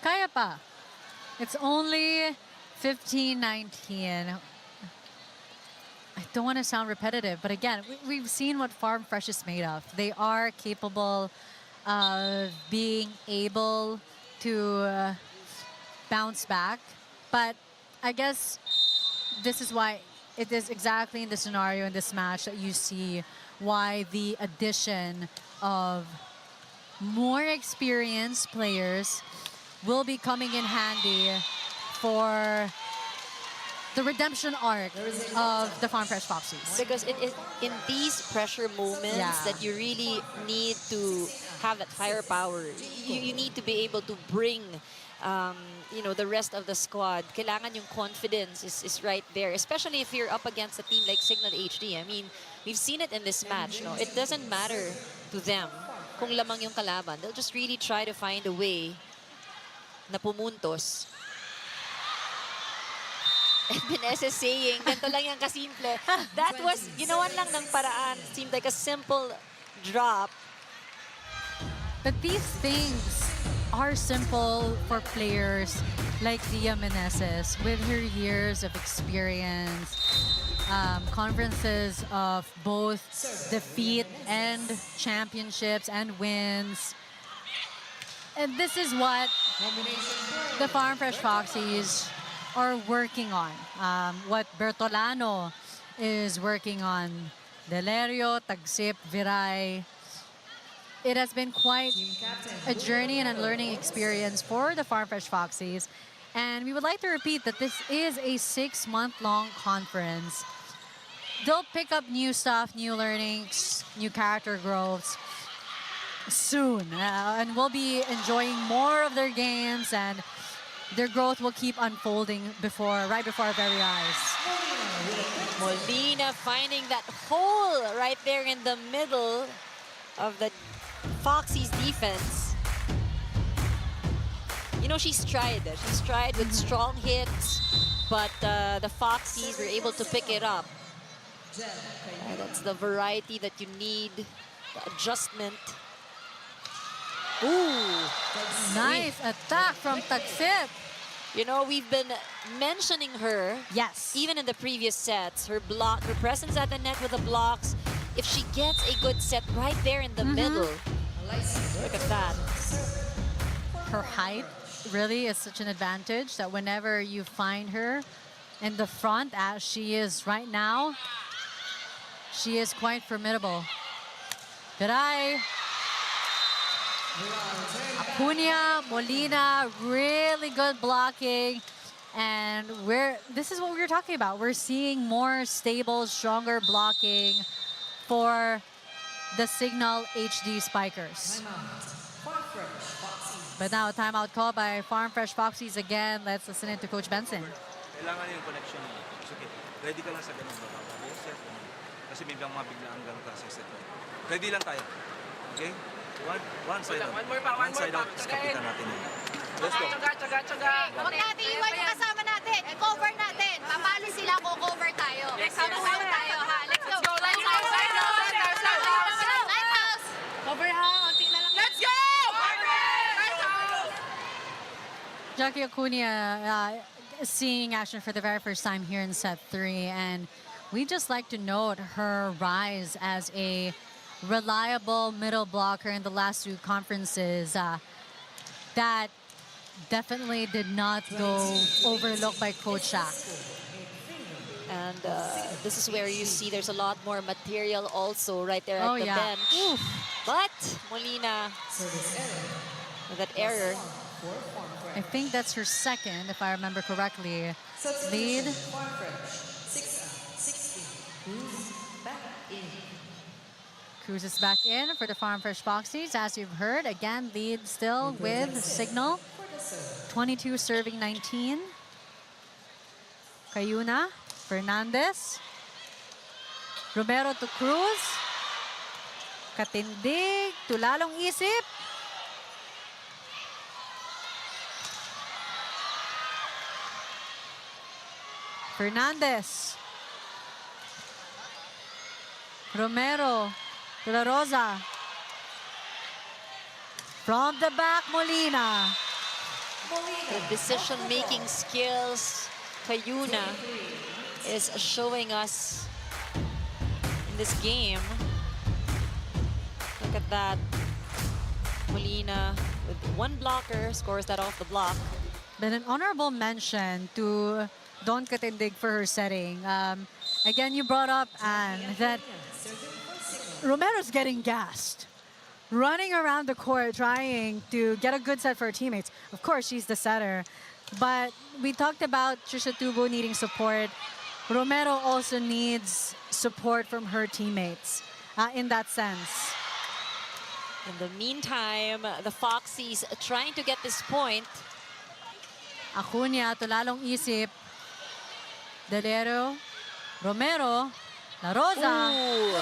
Kaya pa. It's only 15-19. I don't want to sound repetitive, but again, we've seen what Farm Fresh is made of. They are capable of being able to bounce back, but I guess this is why it is exactly in the scenario in this match that you see why the addition of more experienced players will be coming in handy for the redemption arc of the Farm Fresh Foxies. Because it is in these pressure moments that you really need to have that firepower. You need to be able to bring you know, the rest of the squad. Kailangan yung confidence is right there, especially if you're up against a team like Cignal HD. I mean, we've seen it in this match. No? It doesn't matter to them kung lamang yung kalaban. They'll just really try to find a way na pumuntos. And Vanessa saying, ganito lang yung kasimple. That was, ginawan lang ng paraan. Seemed like a simple drop. But these things are simple for players like Dia Meneses with her years of experience, conferences of both defeat and championships and wins. And this is what the Farm Fresh Foxies are working on. What Bertolano is working on. Delerio, Tagsip, Viray. It has been quite a journey and a learning experience for the Farm Fresh Foxies. And we would like to repeat that this is a 6-month-long conference. They'll pick up new stuff, new learnings, new character growths soon. And we'll be enjoying more of their games, and their growth will keep unfolding right before our very eyes. Molina finding that hole right there in the middle of the Foxies defense. You know, she's tried with strong hits, but the Foxies were able to pick it up. That's the variety that you need, the adjustment. Ooh, nice attack from Tagsip. You know, we've been mentioning her. Yes. Even in the previous sets, her presence at the net with the blocks. If she gets a good set right there in the middle, look at that. Her height really is such an advantage that whenever you find her in the front, as she is right now, she is quite formidable. Viray, Acuña, Molina, really good blocking. And this is what we were talking about. We're seeing more stable, stronger blocking for the Cignal HD Spikers. But now, timeout call by Farm Fresh Foxies again. Let's listen in to Coach Benson. Kailangan yung connection niya. It's okay. Ready ka lang sa ganun. Yes, sir. Kasi may mga biglaan ganun ka sa set. Ready lang tayo. Okay? One side out. One side out. Tapos kapitan natin yun. Let's go. Huwag natin iwan yung kasama natin. I-cover natin. Papalo sila, co-cover tayo. Sama-sama tayo, ha? Let's go. Lighthouse. Cover ha, unti na lang. Let's go! Jackie Acuna seeing action for the very first time here in set 3, and we just like to note her rise as a reliable middle blocker in the last 2 conferences. That definitely did not go overlooked by Coach Shaq. And this is where you see there's a lot more material also right there at the bench. Oof. But Molina with that error. I think that's her second, if I remember correctly. Lead. Cruz is back in for the Farm Fresh Foxies. As you've heard, again, lead still with Cignal. 22 serving 19. Cayuna, Fernandez. Romero to Cruz. Katindig, tulalong isip. Fernandez. Romero to La Rosa. From the back, Molina. The decision-making skills Cayuna is showing us in this game. Look at that. Molina with 1 blocker scores that off the block. But an honorable mention to Don Katindig for her setting. Again, you brought up, Anne, that Romero's getting gassed. Running around the court trying to get a good set for her teammates. Of course, she's the setter. But we talked about Trisha Tubo needing support. Romero also needs support from her teammates in that sense. In the meantime, the Foxies trying to get this point. Acuna, tulalong isip. Delero, Romero, La Rosa. Ooh.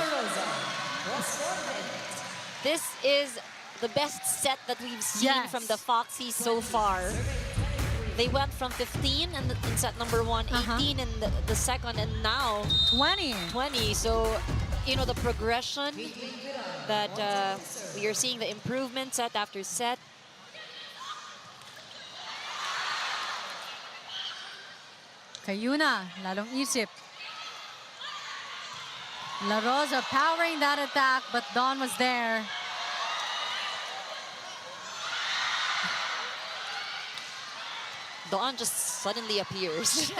This is the best set that we've seen from the Foxies so far. They went from 15 in set number 1, 18 in the second, and now 20. 20. So, you know, the progression that we are seeing, the improvement set after set. Cayuna, lalong isip. La Rosa powering that attack, but Dawn was there. Dawn just suddenly appears.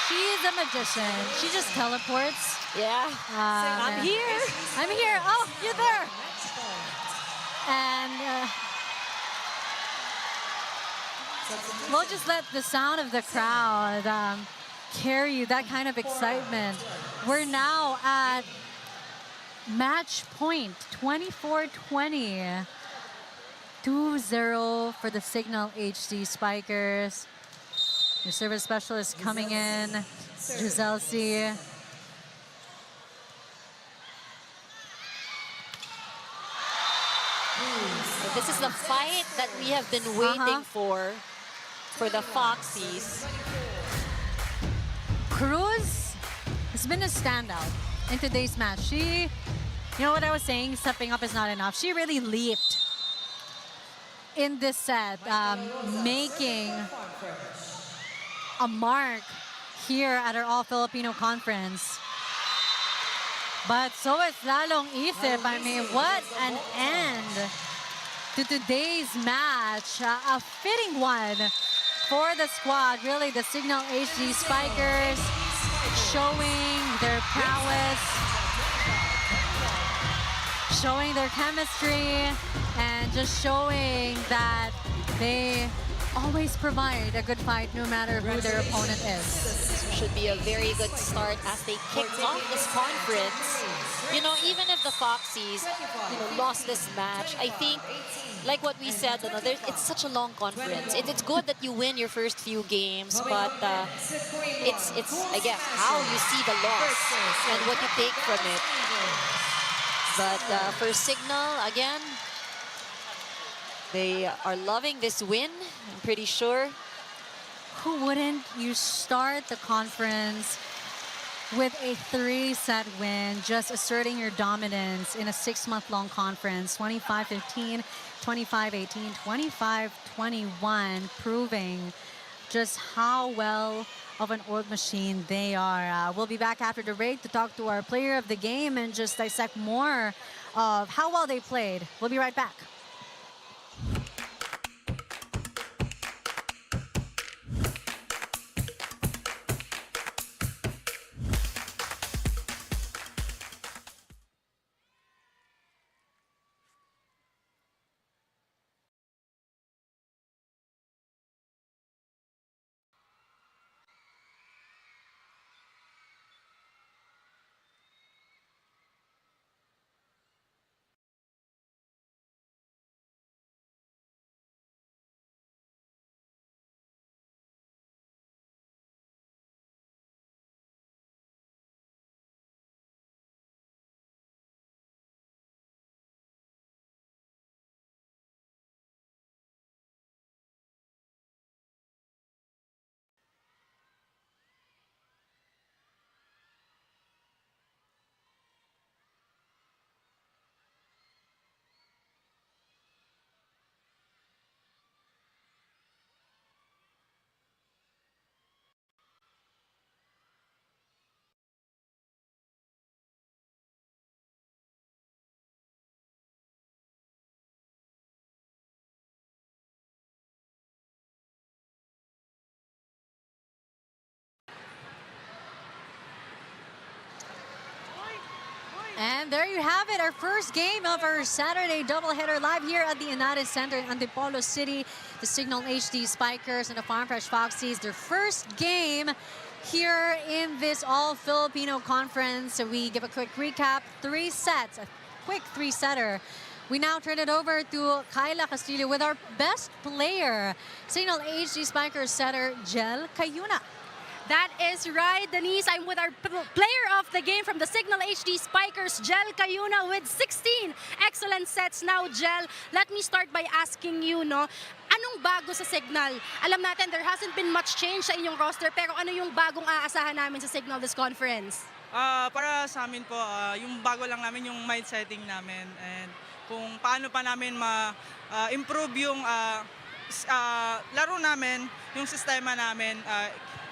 She's a magician. She just teleports. Yeah. I'm here. I'm here. Oh, you're there. And we'll just let the sound of the crowd carry you, that kind of excitement. We're now at match point, 24-20. 2-0 for the Cignal HD Spikers. Your service specialist coming in, Giselle C. This is the fight that we have been waiting for the Foxies. Cruz has been a standout in today's match. She, you know what I was saying, stepping up is not enough. She really leaped in this set, making a mark here at our All-Filipino conference. But so is lalong isip. I mean, what an end to today's match. A fitting one for the squad. Really, the Cignal HD Spikers showing their prowess, showing their chemistry, and just showing that they always provide a good fight no matter who their opponent is. Should be a very good start as they kick off this conference. You know, even if the Foxies, lost this match, I think, like what we said, it's such a long conference. It's good that you win your first few games, but it's I guess how you see the loss and what you take from it. But for Cignal, again, they are loving this win, I'm pretty sure. Who wouldn't? You start the conference with a 3-set win, just asserting your dominance in a 6-month-long conference, 25-15, 25-18, 25-21, proving just how well of an old machine they are. We'll be back after the break to talk to our player of the game and just dissect more of how well they played. We'll be right back. And there you have it, our first game of our Saturday doubleheader live here at the United Center in Antipolo City. The Cignal HD Spikers and the Farm Fresh Foxies, their first game here in this All-Filipino conference. So we give a quick recap, 3 sets, a quick 3-setter. We now turn it over to Kyla Castillo with our best player, Cignal HD Spikers setter, Jel Cayuna. That is right, Denise. I'm with our player of the game from the Cignal HD Spikers, Jel Cayuna, with 16 excellent sets. Now, Jel, let me start by asking you, no, anong bago sa Cignal? Alam natin, there hasn't been much change sa inyong roster, pero ano yung bagong aasahan namin sa Cignal this conference? Para sa amin po, yung bago lang namin yung mind setting namin and kung paano pa namin ma-improve yung laro namin, yung sistema namin,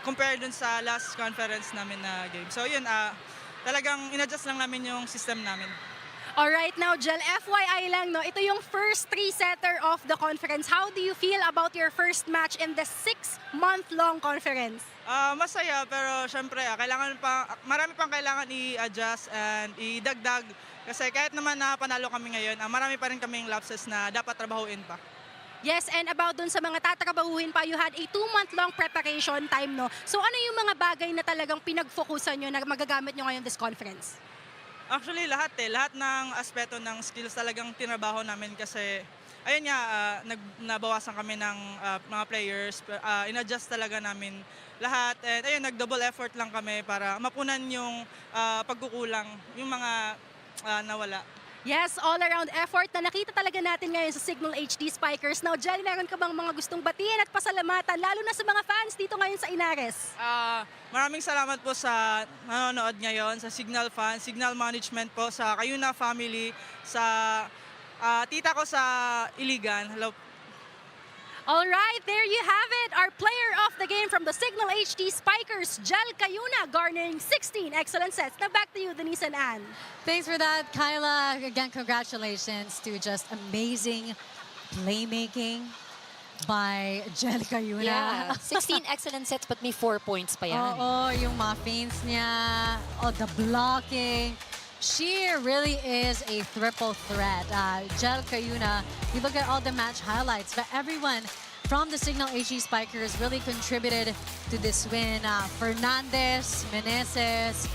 compared dun sa last conference namin na game. So yun, talagang in-adjust lang namin yung system namin. Alright, now Jel, FYI lang, no, ito yung first 3-setter of the conference. How do you feel about your first match in the 6-month-long conference? Masaya, pero syempre, marami pang kailangan i-adjust and idagdag. Kasi kahit naman na panalo kami ngayon, marami pa rin kaming lapses na dapat trabahuin pa. Yes, and about dun sa mga tatrabahuhin pa, you had a 2-month-long preparation time, no? So ano yung mga bagay na talagang pinag-focusan nyo na magagamit nyo ngayon this conference? Actually, lahat ng aspeto ng skills talagang tinabaho namin kasi ayun nga, nabawasan kami ng mga players, in-adjust talaga namin lahat. And ayun, nag-double effort lang kami para mapunan yung pagkukulang, yung mga nawala. Yes, all-around effort na nakita talaga natin ngayon sa Cignal HD Spikers. Now, Jelly, meron ka bang mga gustong batiin at pasalamatan, lalo na sa mga fans dito ngayon sa Inares? Maraming salamat po sa nanonood ngayon, sa Cignal fans, Cignal management po, sa Cayuna family, sa tita ko sa Iligan. Hello. All right, there you have it. Our player of the game from the Cignal HD Spikers, Jel Cayuna, garnering 16 excellent sets. Now back to you, Denise and Ann. Thanks for that, Kyla. Again, congratulations to just amazing playmaking by Jel Cayuna. Yeah, 16 excellent sets but may 4 points pa yan. Oo, yung mga feints niya, the blocking. She really is a triple threat. Jel Cayuna, we look at all the match highlights, but everyone from the Cignal HD Spikers really contributed to this win. Fernandez, Meneses,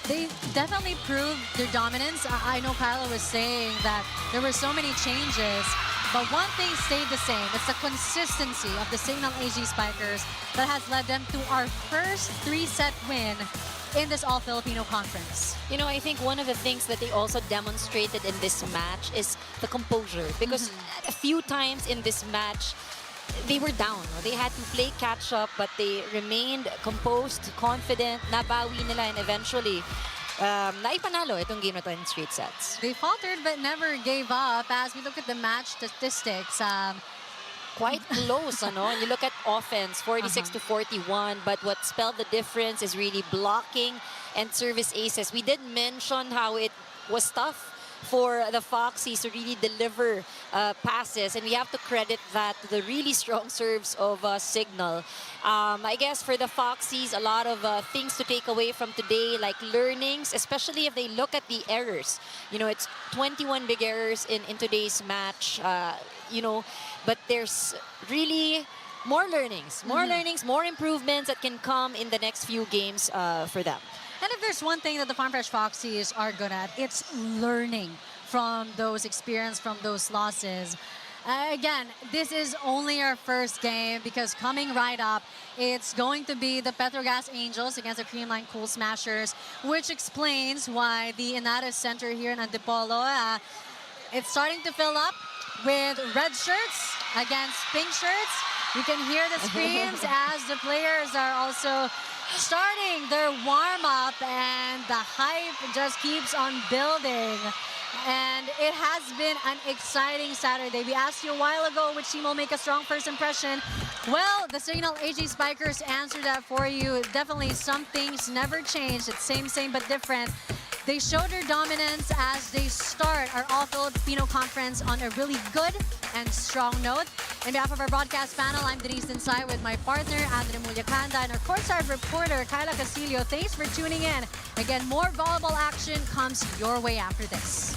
they definitely proved their dominance. I know Kyla was saying that there were so many changes, but one thing stayed the same. It's the consistency of the Cignal HD Spikers that has led them to our first 3-set win in this All-Filipino conference. You know, I think one of the things that they also demonstrated in this match is the composure. Because a few times in this match, they were down. No? They had to play catch up, but they remained composed, confident, nabawi nila, and eventually naipanalo itong game na to in straight sets. They faltered but never gave up. As we look at the match statistics, Quite close, ano? And you look at offense, 46 to 41, but what spelled the difference is really blocking and service aces. We did mention how it was tough for the Foxies to really deliver passes, and we have to credit that to the really strong serves of Cignal. I guess for the Foxies, a lot of things to take away from today, like learnings, especially if they look at the errors. You know, it's 21 big errors in today's match, you know, but there's really more learnings, more improvements that can come in the next few games for them. and if there's one thing that the Farm Fresh Foxies are good at, it's learning from those experience, from those losses. Again, this is only our first game because coming right up, it's going to be the Petrogas Angels against the Creamline Cool Smashers, which explains why the Inares Center here in Antipolo, it's starting to fill up with red shirts against pink shirts. You can hear the screams as the players are also starting their warm-up, and the hype just keeps on building. And it has been an exciting Saturday. We asked you a while ago which team will make a strong first impression. Well, the Cignal HD Spikers answered that for you. Definitely some things never changed. It's same but different. They showed their dominance as they start our All-Filipino conference on a really good and strong note. On behalf of our broadcast panel, I'm Denise Dinsay with my partner, Andre Mulyakanda, and our courtside reporter, Kyla Casillo. Thanks for tuning in. Again, more volleyball action comes your way after this.